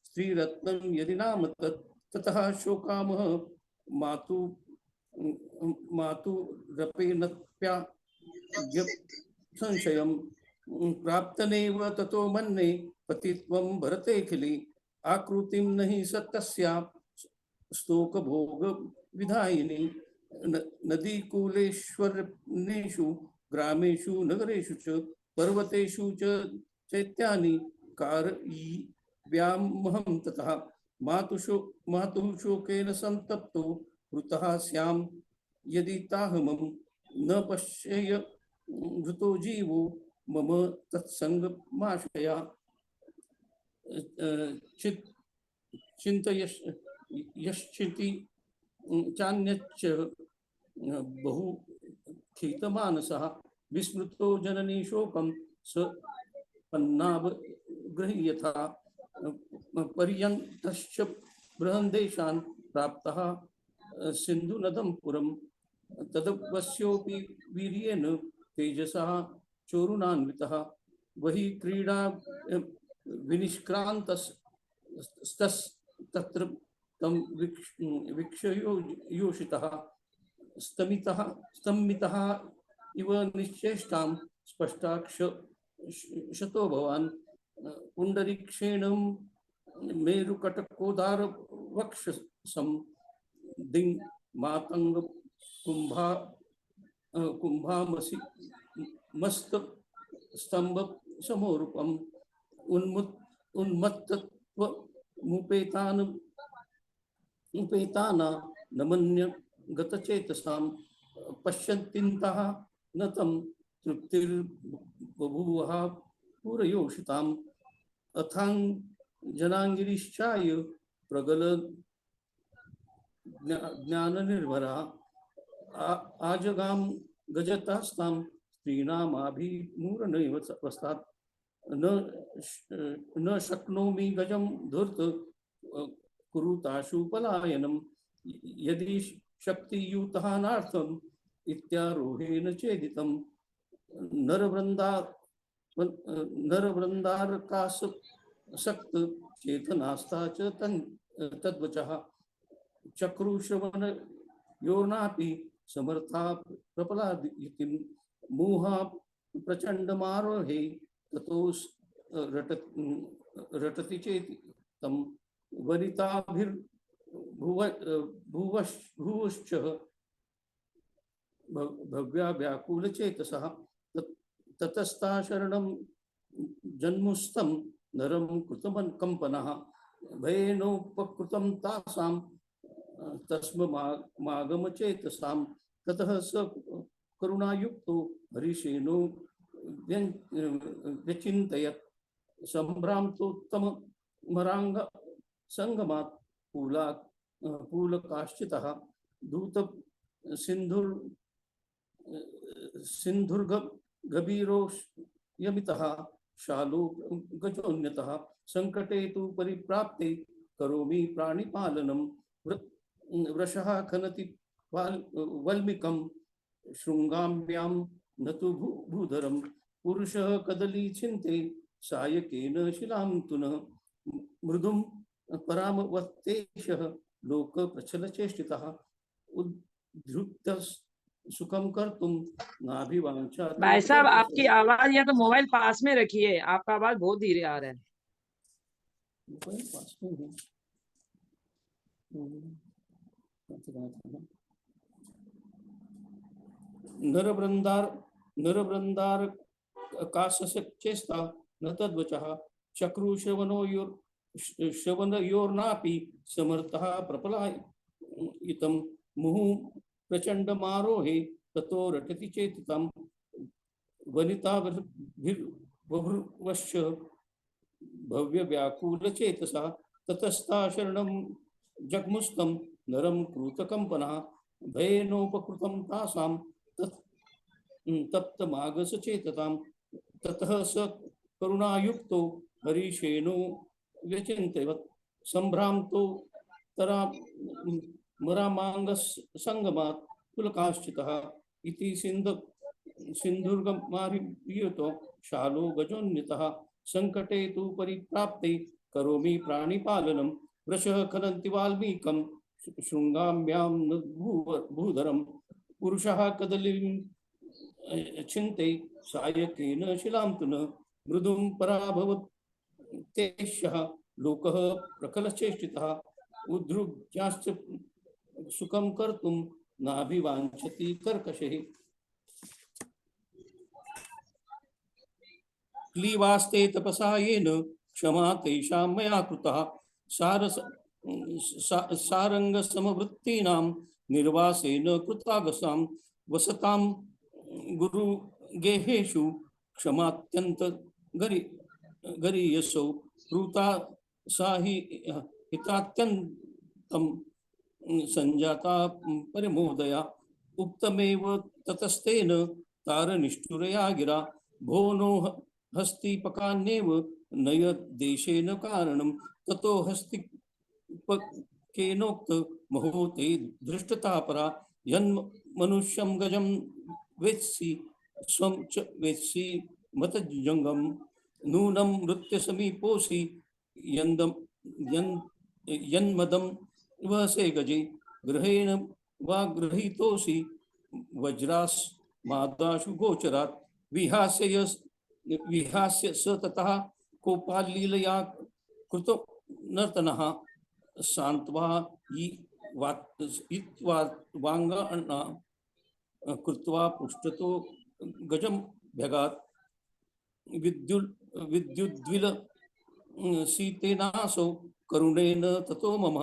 स्त्रीरत्नं यदि नाम ततः शोकामः मातुरपेनप्या संशयं प्राप्तनेव ततो मन्ये पतित्वं भरतेऽखिले आकृतिं नहि सत्तस्या स्तोकभोग विधायिनी नदीकूलेष्वरण्येषु ग्रामेषु नगरेषु च पर्वतेषु च चैत्यानि कारयिष्याम्यहं ततः मातुः शोकेन संतप्तो वृतः स्यां यदि ताहमं न पश्येय धृतो जीवो मम तत्संगमाशया चिन्तयश्चिति चान्यच्च बहु खितमानसः विस्मृतो जननी शोकं स पन्नावगृह्यथा पर्यन्तश्च बृहन्देशान् प्राप्तः सिन्धुनदं पुरं तदवस्योऽपि वीर्येण तेजसा चोरुणान्वितः वही क्रीडा विनिष्क्रान्तस्तत्र तं वीक्षयोषितः स्तमितः इव निश्चेष्टां स्पष्टाक्ष शतो भवान् पुण्डरीक्षेण मेरुकटकोदार वक्षसं दिङ् मातंग कुंभामसि मस्त स्तंभ समोरूपम उन्मत्तत्व मुपेताना नमन्य गतचेतसां पश्यन्तिन्तः न तं तृप्तिर्बभूवः पूरयोषिताम् अथांग जनांगिरिश्चाय प्रगल ज्ञाननिर्भरा आजगाम गजतास्तां स्त्रीणामाभिमूरणैव वस्तात् न शक्नोमि गजं धूर्त कुरुताशु पलायनं यदि शक्तियुतः नार्थम् इत्यारोहेण चेदितं नरवृन्दारकासक्त चेतनास्ता च तद्वचः चक्रुश्रवणयोर्नापि समर्था प्रपलादितिं मोहा प्रचण्डमारोहे ततो रटति चेति तं वनिताभिर्भुवश्च भव्या व्याकुलचेतसः ततस्ता शरणं जन्मुस्तं नरं कृतकम्पनः भयेनोपकृतं तासां तस्मागमचेतसां ततः स करुणायुक्तो हरिषेणो व्यचिन्तयत् सम्भ्रान्तोत्तमराङ्ग संगमात् पूलकाश्चितः दूत सिन्धुर्गभीरो यमितः शालो गजोन्यतः संकटे तु परिप्राप्ते करोमि प्राणिपालनं वृषः खनति वल्मिकं शृङ्गाम्यां न तु भूधरं पुरुषः कदली छिन्ते सायकेन शिलां तु न मृदुं परामवत्तेषः लोक प्रचलचेष्टितः उद्धृत्य सुखम कर्तुम नाभिवांछा। भाई साहब आपकी आवाज या तो मोबाइल पास में रखिए, आपका आवाज बहुत धीरे आ रहा है। मोबाइल पास में है। नरवृंदार कासचेष्टा न तद्वचः चक्रुश्रवणयोर्नापि समर्थः प्रपलायितं मुहुः प्रचंडमारोहे ततो रटति चेतितं वनिताभिर्बहुर्वश्च भव्य व्याकुल चेतसा ततस्ता शरणं जग्मुस्तं नरं क्रूतकंपना भयेनोपकृतं तासां तप्तमागस चेततां ततः स करुणायुक्तो हरीशेनो व्यचिन्तयत् संभ्रांतो तरा मरामांगस संगमात् पुलकाश्चितः इति सिन्धुर्गमारियुतो शालो गजोन्नितः संकटे तु परिप्राप्ते करोमि प्राणिपालनं वृषः खनन्ति वाल्मीकं शृङ्गाम्यां भूधरं पुरुषः कदलीं चिन्ते सायकेन शिलां तु न मृदुं पराभवतेष्यः लोकः प्रखलचेष्टितः उद्धृत्याश्च सुखं कर्तुं नाभिवाञ्छति कर्कशैः क्लीवास्ते तपसा येन क्षमा तेषां मया कृतः सारंगसमवृत्तीनां निर्वासेन कृतागसां वसतां गुरुगेहेषु क्षमात्यन्त गरीयसौ प्रूता सा हि हितात्यन्तं संजाता परिमोदया उक्तमेव ततस्तेन तारनिष्ठुरया गिरा भो नो हस्तिपकान्येव नय देशेन कारणं ततो हस्तिपकेनोक्त महोते धृष्टतापरा यन्मनुष्यं गजं वेत्सि स्वं च वेत्सि मतजंगम नूनं मृत्युसमीपोऽसि यन्मदं वसे गजे गृहेण वा गृहीतोऽसि वज्रास्मादाशु गोचरात् विहास्य स ततः कोपालीलया कृतो नर्तनः शान्त्वा वाङ्गाणा कृत्वा पृष्ठतो गजं भगात् विद्युद्विल सीतेनासौ करुणेन ततो मम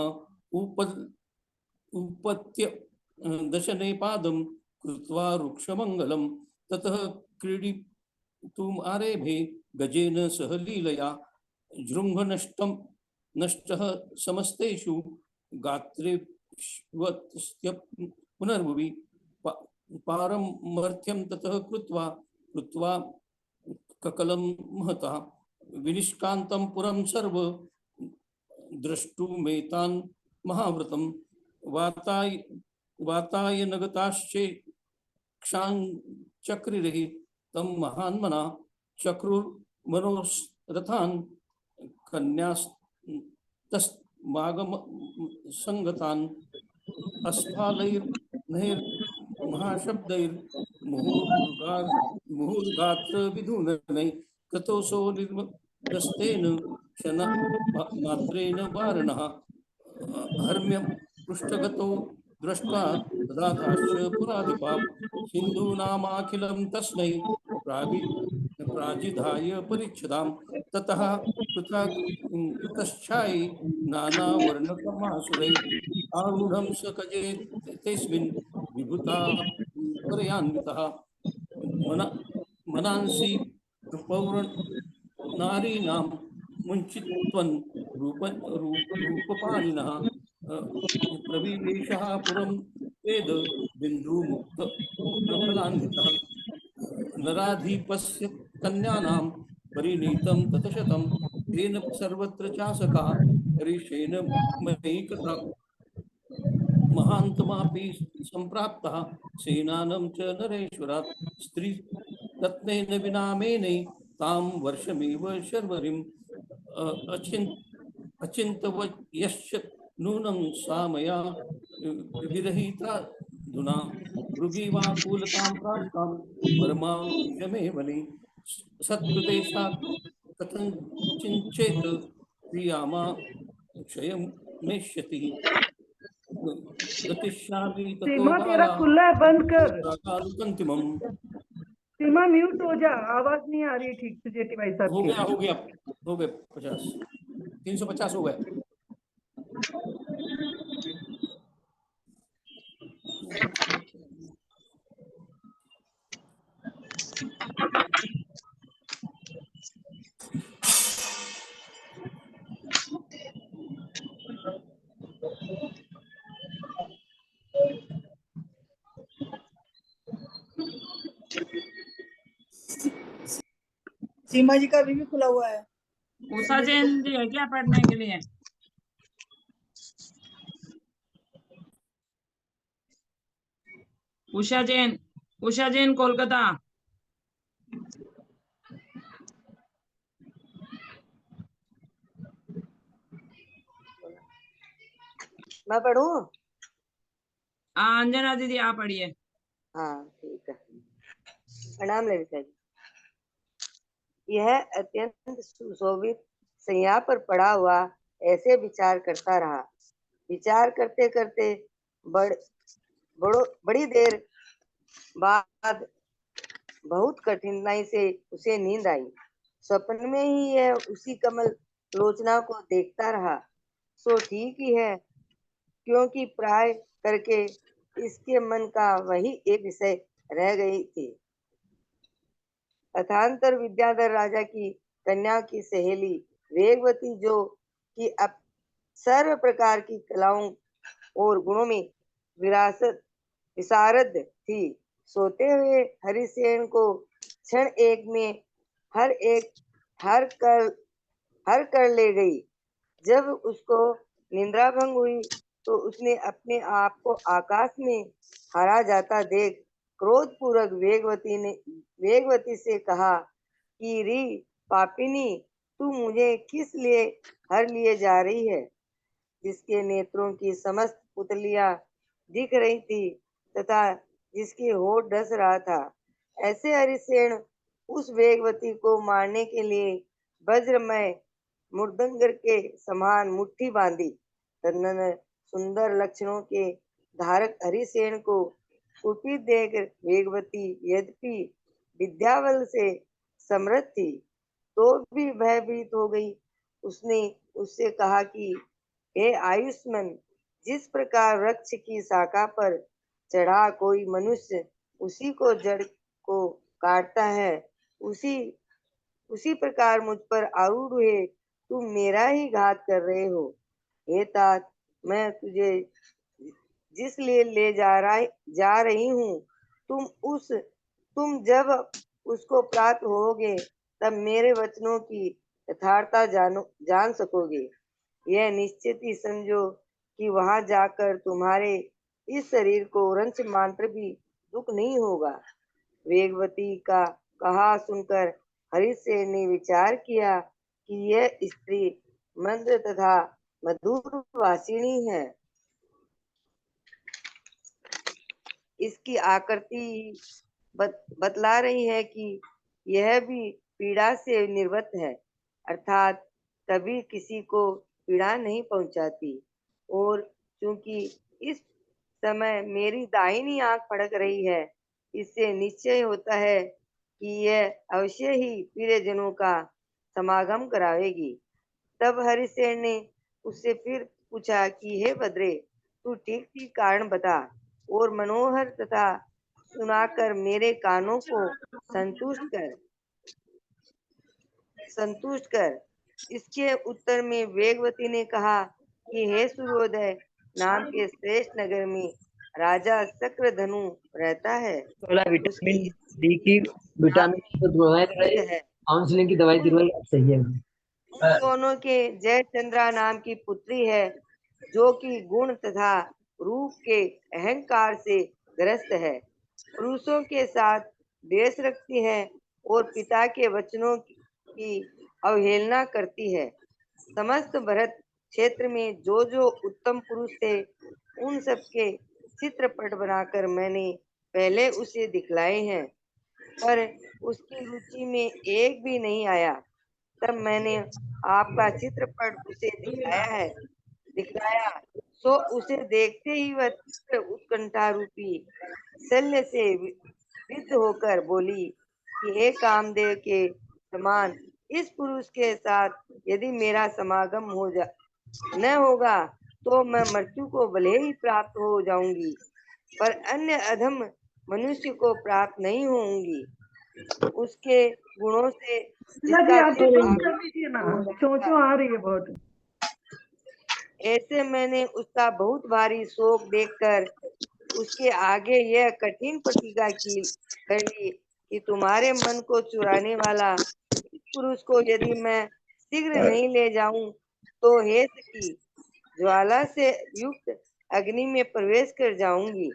उपत्य दशने पादं कृत्वा रुक्षमङ्गलं ततः क्रीडितुम् आरेभे गजेन सह लीलया जृम्भनष्टं नष्टः समस्तेषु गात्रेष्वत्स्य पुनर्भुवि पारमर्थ्यं ततः कृत्वा ककलं महता विनिष्कान्तं पुरं सर्व द्रष्टुमेतान् महाव्रतं वाताय नगताश्चे क्षाञ्चक्रिरे तं महान्मना चक्रुर्मनोरथान् कन्यास्तस्मागम संगतान् अस्फालैर्महाशब्दैर्मुहुर्गात्र विधूननै ततोऽसो निर्मदस्तेन क्षण मात्रेण वारणः हर्म्य पृष्ठगतो दृष्ट्वा ददाताश्च पुराधिपां सिन्धूनामाखिलं तस्मै प्राजिधाय परिच्छदां ततः कृतश्चायि नानावर्णकमासुरैः आरूढं सकजे तेस्मिन् विभूता परयान्वितः मनांसि पौरनारीणां मुञ्चित्वन् रूपपाणिनः प्रविवेशः पुरं वेद बिन्दुमुक्त प्रफलान्वितः नराधिपस्य कन्यानां परिणीतं ततशतं तेन सर्वत्र चासका हरीशेन मयि कृता महान्तमापि सम्प्राप्तः सेनानं च नरेश्वरात् स्त्रीरत्नेन विनामेनै तां वर्षमेव शर्वरीं अचिन्तवयश्च नूनं सा मया विरहिता धुना मृगीवाकुलतां प्राप्तां परमांशमेव नि सत्कृतेशा कथञ्चिञ्चेत् क्रियामा क्षयं नेष्यति गतिष्यामि ततो सीमा तेरा खुला है, बंद कर। अंतिमम् सीमा म्यूट हो जा, आवाज नहीं आ रही ठीक से जेठी भाई साहब हो की। गया 50 350 हो गए। सीमा जी का अभी भी खुला हुआ है। उषा जैन जी है क्या पढ़ने के लिए? उषा जैन कोलकाता। मैं पढ़ूं? अंजना दीदी आप पढ़िए। हाँ ठीक है। प्रणाम ललिता जी। यह अत्यंत सुशोभित सैया पर पड़ा हुआ ऐसे विचार करता रहा। विचार करते करते बड़ी देर बाद बहुत कठिनाई से उसे नींद आई। स्वप्न में ही यह उसी कमल लोचना को देखता रहा। सो ठीक ही है, क्योंकि प्राय करके इसके मन का वही एक विषय रह गई थी। अथांतर विद्याधर राजा की कन्या की सहेली वेगवती, जो कि अब सर्व प्रकार की कलाओं और गुणों में विशारद थी, सोते हुए हरिसेन को क्षण एक में हर कर ले गई। जब उसको निद्रा भंग हुई तो उसने अपने आप को आकाश में हरा जाता देख क्रोधपूर्वक वेगवती से कहा कि री पापिनी, तू मुझे किस लिए हर लिए जा रही है? जिसके नेत्रों की समस्त पुतलियां दिख रही थी तथा जिसके होठ डस रहा था, ऐसे हरिसेन उस वेगवती को मारने के लिए वज्रमय मुर्दंगर के समान मुट्ठी बांधी। तदनंतर सुंदर लक्षणों के धारक हरिसेन को कुपित देख वेगवती यद्यपि विद्याबल से समृद्ध थी तो भी भयभीत हो गई। उसने उससे कहा कि हे आयुष्मान, जिस प्रकार वृक्ष की शाखा पर चढ़ा कोई मनुष्य उसी को जड़ को काटता है, उसी प्रकार मुझ पर आरूढ़ हुए तुम मेरा ही घात कर रहे हो। हे तात, मैं तुझे जिस लिए ले जा रही हूँ, तुम जब उसको प्राप्त होगे तब मेरे वचनों की यथार्थता जान सकोगे। यह निश्चित ही समझो कि वहां जाकर तुम्हारे इस शरीर को रंच मात्र भी दुख नहीं होगा। वेगवती का कहा सुनकर हरिसेन ने विचार किया कि यह स्त्री मंद तथा मधुर वासिनी है। इसकी आकृति बतला रही है कि यह भी पीड़ा से निर्वत है, अर्थात कभी किसी को पीड़ा नहीं पहुंचाती। और चूंकि इस समय मेरी दाहिनी आंख फड़क रही है, इससे निश्चय होता है कि यह अवश्य ही प्रियजनों का समागम करावेगी। तब हरिसेन ने उससे फिर पूछा कि हे भद्रे, तू ठीक ठीक कारण बता और मनोहर तथा सुनाकर मेरे कानों को संतुष्ट कर। इसके उत्तर में वेगवती ने कहा कि हे सूर्योदय नाम के श्रेष्ठ नगर में राजा शक्रधनु रहता है। विटामिन डी की दवाई है। काउंसलिंग की दवाई दिलवाई सही है। उन दोनों के जयचंद्रा नाम की पुत्री है, जो कि गुण तथा रूप के अहंकार से ग्रस्त है, पुरुषों के साथ द्वेष रखती है और पिता के वचनों की अवहेलना करती है। समस्त भरत क्षेत्र में जो उत्तम पुरुष थे, उन सब के चित्रपट बनाकर मैंने पहले उसे दिखलाए हैं, पर उसकी रुचि में एक भी नहीं आया। तब मैंने आपका चित्रपट उसे दिखलाया, सो उसे देखते ही वह चित्र उत्कंठा रूपी शल्य से विद्ध होकर बोली कि हे कामदेव के समान इस पुरुष के साथ यदि मेरा समागम न होगा तो मैं मृत्यु को भले ही प्राप्त हो जाऊंगी, पर अन्य अधम मनुष्य को प्राप्त नहीं होंगी। उसके गुणों से चोंचो आ रही है बहुत। ऐसे मैंने उसका बहुत भारी शोक देखकर उसके आगे यह कठिन प्रतिज्ञा कर ली कि तुम्हारे मन को चुराने वाला पुरुष को यदि मैं शीघ्र नहीं ले जाऊं तो हे सखी, ज्वाला से युक्त अग्नि में प्रवेश कर जाऊंगी।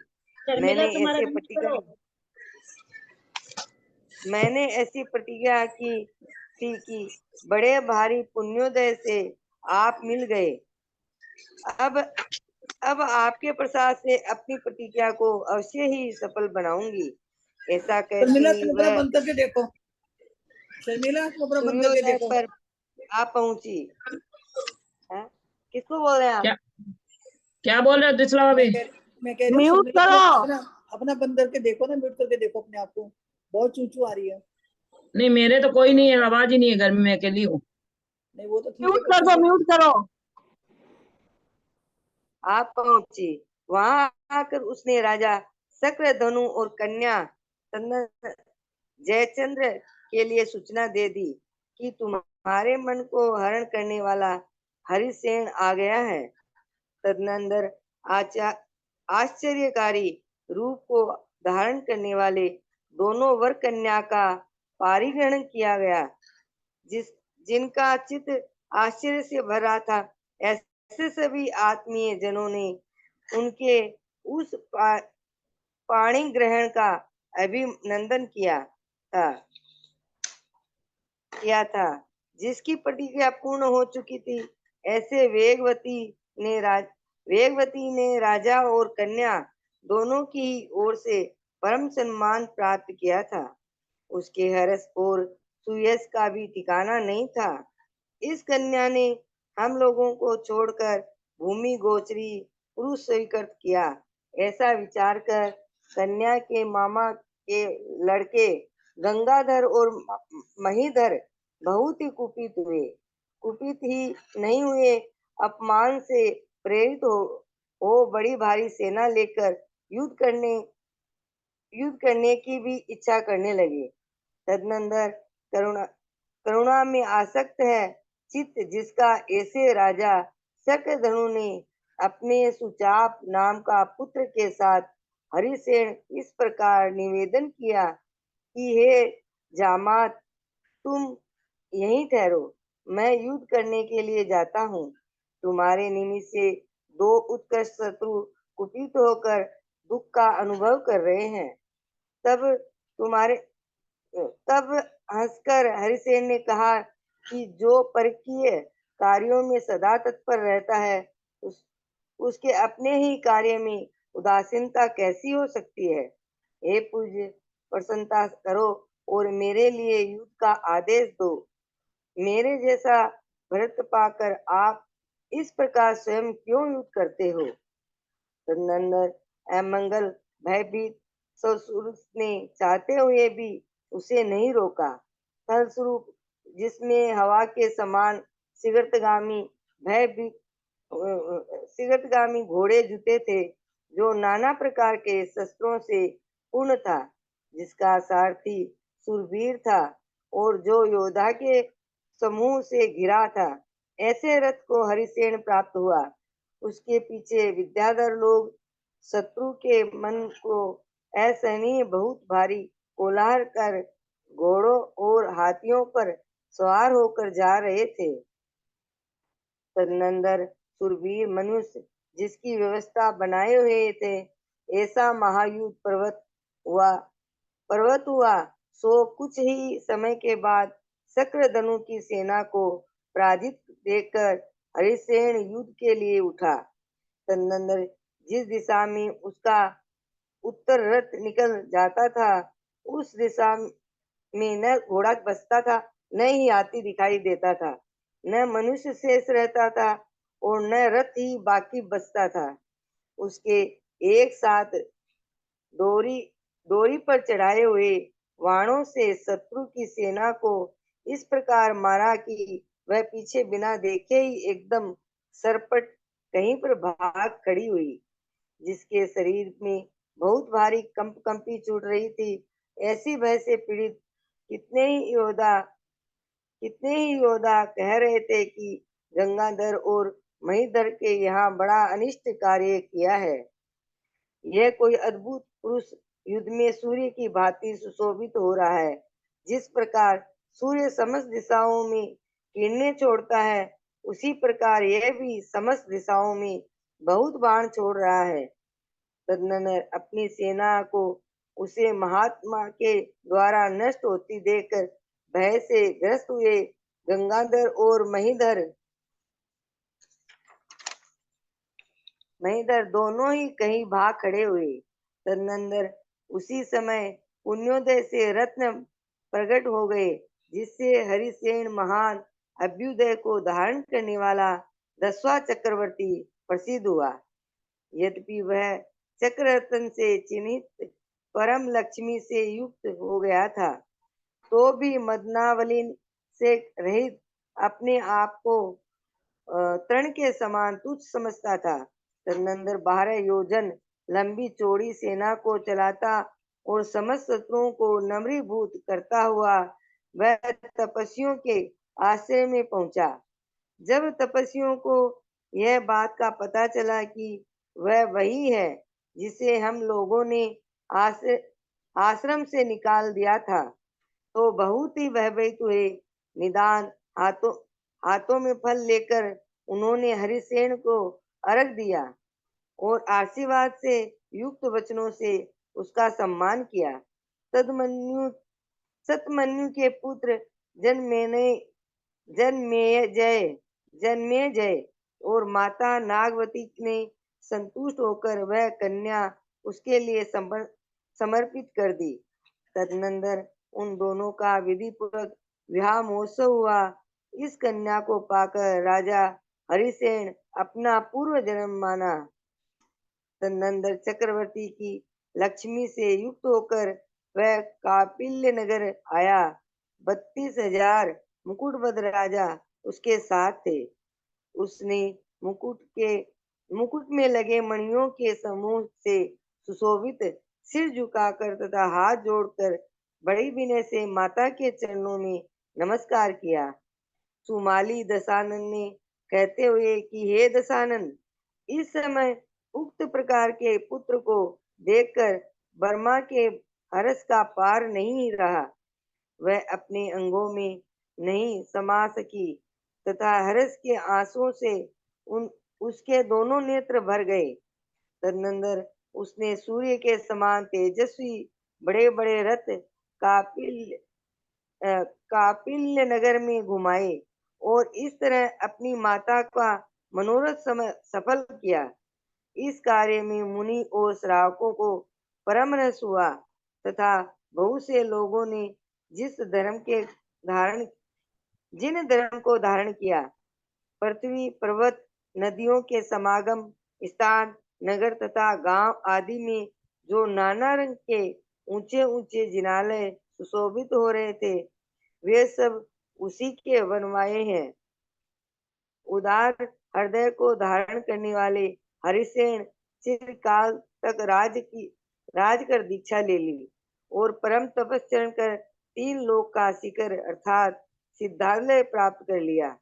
मैंने ऐसी प्रतिज्ञा की थी कि बड़े भारी पुण्योदय से आप मिल गए। अब आपके प्रसाद से अपनी प्रतिज्ञा को अवश्य ही सफल बनाऊंगी। ऐसा शर्मिला कहती तुम अपना वह बंद करके देखो। शर्मिला तुम अपना बंद करके सूर्योदय देखो। पर आ पहुंची। किसको बोल रहे हैं आप? क्या क्या बोल रहे हो दूसरा भाभी? मैं कह रही हूँ म्यूट शर्मिला तुम करो। अपना अपना बंद करके देखो ना, म्यूट करके देखो अपने आप को। बहुत चूचू आ रही है। नहीं मेरे तो कोई नहीं है, आवाज ही नहीं है घर में, मैं अकेली हूँ। नहीं वो तो ठीक है, म्यूट पर कर दो, म्यूट करो। आप पहुंची। वहां आकर उसने राजा शक्रधनु और कन्या जयचंद्र के लिए सूचना दे दी कि तुम्हारे मन को हरण करने वाला हरिसेन आ गया है। तदनंतर आश्चर्यकारी रूप को धारण करने वाले दोनों वर कन्या का पारिग्रहण किया गया, जिनका चित्त आश्चर्य से भरा था। ऐसे सभी आत्मीय जनों ने उनके उस पाणी ग्रहण का अभिनंदन किया था जिसकी प्रतिज्ञा पूर्ण हो चुकी थी। ऐसे वेगवती ने राजा और कन्या दोनों की ओर से परम सम्मान प्राप्त किया था। उसके हर्ष और सुयश का भी ठिकाना नहीं था। इस कन्या ने हम लोगों को छोड़कर भूमि गोचरी पुरुष स्वीकृत किया। ऐसा विचार कर कन्या के मामा के लड़के गंगाधर और महीधर बहुत ही कुपित ही नहीं हुए, अपमान से प्रेरित हो बड़ी भारी सेना लेकर युद्ध करने की भी इच्छा करने लगे। तदनंतर करुणा में आसक्त है चित्त जिसका ऐसे राजा शक्रधनु ने अपने सुचाप नाम का पुत्र के साथ हरिसेन इस प्रकार निवेदन किया कि हे जामात, तुम यहीं ठहरो, मैं युद्ध करने के लिए जाता हूँ। तुम्हारे निमित्त से दो उत्कृष्ट शत्रु कुपित होकर दुख का अनुभव कर रहे हैं। तब हंसकर हरिसेन ने कहा कि जो परकीय कार्यों में सदा तत्पर रहता है, उसके अपने ही कार्य में उदासीनता कैसी हो सकती है। हे पूज्य, प्रसन्नता करो और मेरे लिए युद्ध का आदेश दो। मेरे जैसा भरत पाकर आप इस प्रकार स्वयं क्यों युद्ध करते हो? तदनंतर अमंगल भयभीत ससुर ने चाहते हुए भी उसे नहीं रोका। फलस्वरूप जिसमें हवा के समान शीघ्रगामी घोड़े जुटे थे, जो नाना प्रकार के शस्त्रों से पूर्ण था, जिसका सारथी शूरवीर था और जो योद्धा के समूह से घिरा था, ऐसे रथ को हरिसेन प्राप्त हुआ। उसके पीछे विद्याधर लोग शत्रु के मन को असहनीय बहुत भारी कोलाहल कर घोड़ों और हाथियों पर सवार होकर जा रहे थे। तदनंतर शूरवीर मनुष्य जिसकी व्यवस्था बनाए हुए थे, ऐसा महायुद्ध पर्वत हुआ। सो कुछ ही समय के बाद शक्रधनु की सेना को पराजित देखकर हरिसेन युद्ध के लिए उठा। तदनंतर जिस दिशा में उसका उत्तर रथ निकल जाता था, उस दिशा में न घोड़ा बसता था, न ही हाथी दिखाई देता था, न मनुष्य शेष रहता था और न रथ ही बाकी बचता था। उसके एक साथ डोरी पर चढ़ाए हुए वाणों से शत्रु की सेना को इस प्रकार मारा कि वह पीछे बिना देखे ही एकदम सरपट कहीं पर भाग खड़ी हुई, जिसके शरीर में बहुत भारी कंपी छूट रही थी। ऐसी भय से पीड़ित कितने ही योद्धा कह रहे थे कि गंगाधर और महीधर के यहाँ बड़ा अनिष्ट कार्य किया है। यह कोई अद्भुत पुरुष युद्ध में सूर्य की भांति सुशोभित हो रहा है। जिस प्रकार सूर्य समस्त दिशाओं में किरणें छोड़ता है, उसी प्रकार यह भी समस्त दिशाओं में बहुत बाण छोड़ रहा है। तदनंतर अपनी सेना को उसे महात्मा के द्वारा नष्ट होती देखकर भय से ग्रस्त हुए गंगाधर और महीधर दोनों ही कहीं भाग खड़े हुए। तदनंतर उसी समय पुण्योदय से रत्न प्रकट हो गए, जिससे हरिसेन महान अभ्युदय को धारण करने वाला 10वां चक्रवर्ती प्रसिद्ध हुआ। यद्यपि वह चक्ररत्न से चिन्हित परम लक्ष्मी से युक्त हो गया था, तो भी मदनावली से रहित अपने आप को तृण के समान तुच्छ समझता था। तदनंतर 12 योजन लंबी चौड़ी सेना को चलाता और समस्त शत्रुओं को नम्रीभूत करता हुआ वह तपस्वियों के आश्रय में पहुंचा। जब तपस्वियों को यह बात का पता चला कि वह वही है जिसे हम लोगों ने आश्रम से निकाल दिया था, तो बहुत ही भयभीत हुए। निदान हाथों में फल लेकर उन्होंने हरिसेन को अर्घ दिया और आशीर्वाद से युक्त वचनों से उसका सम्मान किया। सतमन्यु के पुत्र जन्मेजय और माता नागवती ने संतुष्ट होकर वह कन्या उसके लिए समर्पित कर दी। तदनंतर उन दोनों का विधि पूर्वक विवाह महोत्सव हुआ। इस कन्या को पाकर राजा हरिसेन अपना पूर्व जन्म माना। तदनंतर चक्रवर्ती की लक्ष्मी से युक्त होकर वह कापिल्य नगर आया। 32,000 मुकुटबद्ध राजा उसके साथ थे। उसने मुकुट में लगे मणियों के समूह से सुशोभित सिर झुकाकर तथा हाथ जोड़कर बड़ी विनय से माता के चरणों में नमस्कार किया। सुमाली दशानन ने कहते हुए कि हे दशानन, इस समय उक्त प्रकार के पुत्र को देखकर बर्मा के हर्ष का पार नहीं रहा। वह अपने अंगों में नहीं समा सकी तथा हर्ष के आंसुओं से उसके दोनों नेत्र भर गए। तदनंतर उसने सूर्य के समान तेजस्वी बड़े बड़े रथ कापिल्य नगर में घुमाए और इस तरह अपनी माता का मनोरथ सफल किया। इस कार्य में मुनि और श्रावकों को परम रस हुआ तथा बहुत से लोगों ने जिन धर्म को धारण किया, पृथ्वी पर्वत नदियों के समागम स्थान नगर तथा गांव आदि में जो नाना रंग के ऊंचे ऊंचे जिनालय सुशोभित हो रहे थे, वे सब उसी के बनवाए हैं। उदार हृदय को धारण करने वाले हरिसेन चिरकाल तक राज कर दीक्षा ले ली और परम तपस्या कर 3 लोक का शिखर अर्थात सिद्धालय प्राप्त कर लिया।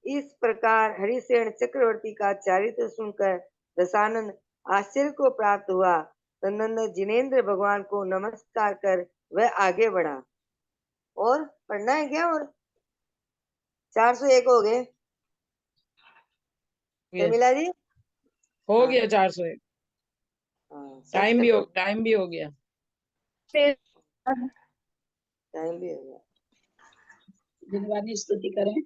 इस प्रकार हरिसेन चक्रवर्ती का चरित्र सुनकर दशानन आश्चर्य को प्राप्त हुआ। तदनंतर जिनेंद्र भगवान को नमस्कार कर वह आगे बढ़ा। और पढ़ना है क्या? और 401 हो गए शर्मिला जी? हो गया 401। हाँ, टाइम भी हो गया। टाइम भी हो गया। जिनवानी स्तुति करें।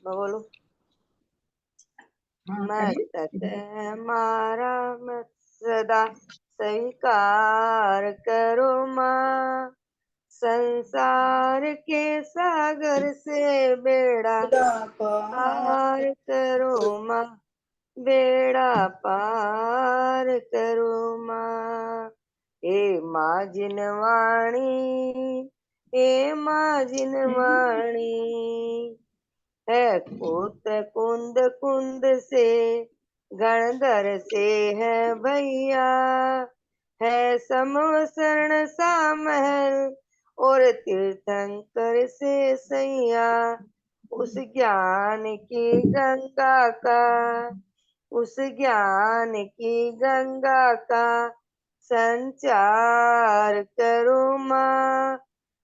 बोलो। हाँ, मस्तक मारा मत सदा स्वीकार करो माँ, संसार के सागर से बेड़ा पार करो माँ, बेड़ा पार करो माँ। हे माँ जिनवाणी, हे माँ जिनवाणी, है पुत्र कुंद कुंद से गणधर से है भैया, है समवसरण सा महल, और तीर्थंकर से सैया, उस ज्ञान की गंगा का, उस ज्ञान की गंगा का संचार करो माँ,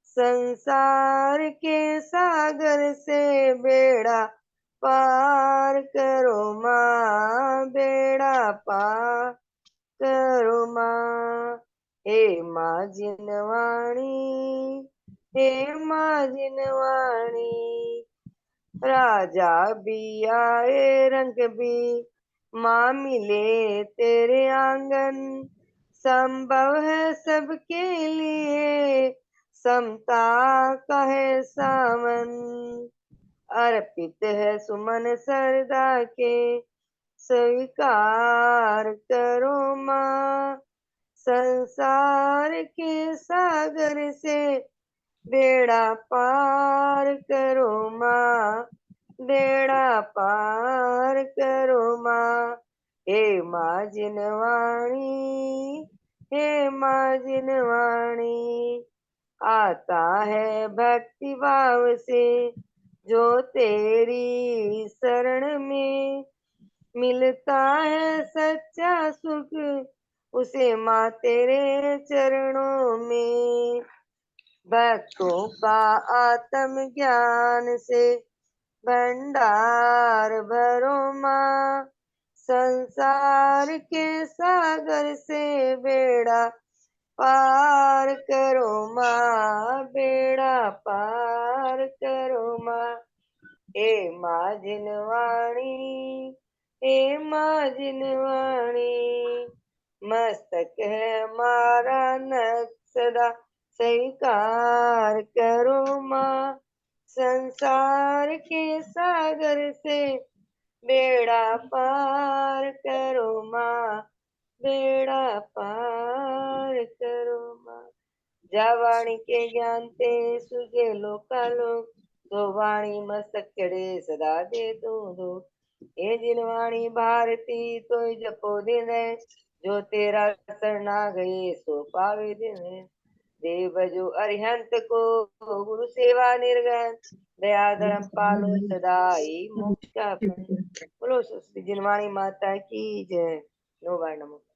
संसार के सागर से बेड़ा पार करो माँ, बेड़ा पार करो माँ। हे माँ जिनवाणी, हे माँ जिनवाणी, राजा भी आए रंग भी माँ मिले तेरे आंगन, संभव है सबके लिए समता का है सावन, अर्पित है सुमन सरदा के स्वीकार करो माँ, संसार के सागर से बेड़ा पार करो माँ, बेड़ा पार करो माँ। हे माँ जिनवाणी, हे माँ जिनवाणी, आता है भक्ति भाव से जो तेरी शरण में, मिलता है सच्चा सुख उसे माँ तेरे चरणों में, भक्तों का आत्म ज्ञान से भंडार भरो माँ, संसार के सागर से बेड़ा पार करो माँ, बेड़ा पार करो माँ। हे माँ जिनवाणी, हे माँ जिनवाणी, मस्तक है हमारा नक सदा स्वीकार करो माँ, संसार के सागर से बेड़ा पार करो माँ, बेड़ा पार करो माँ। जा वाणी के ज्ञान ते सुझे लोकालोक, तो वाणी मस्तक चढ़े सदा दे दो। हे जिनवाणी भारती तो जपो दिन है, जो तेरा शरणा गए सो पावे दिन है। देव जो अरिहंत को गुरु सेवा निर्गन, दया धर्म पालो सदाई मोक्ष का। बोलो सरस्वती जिनवाणी माता की जय। नो बार नमो।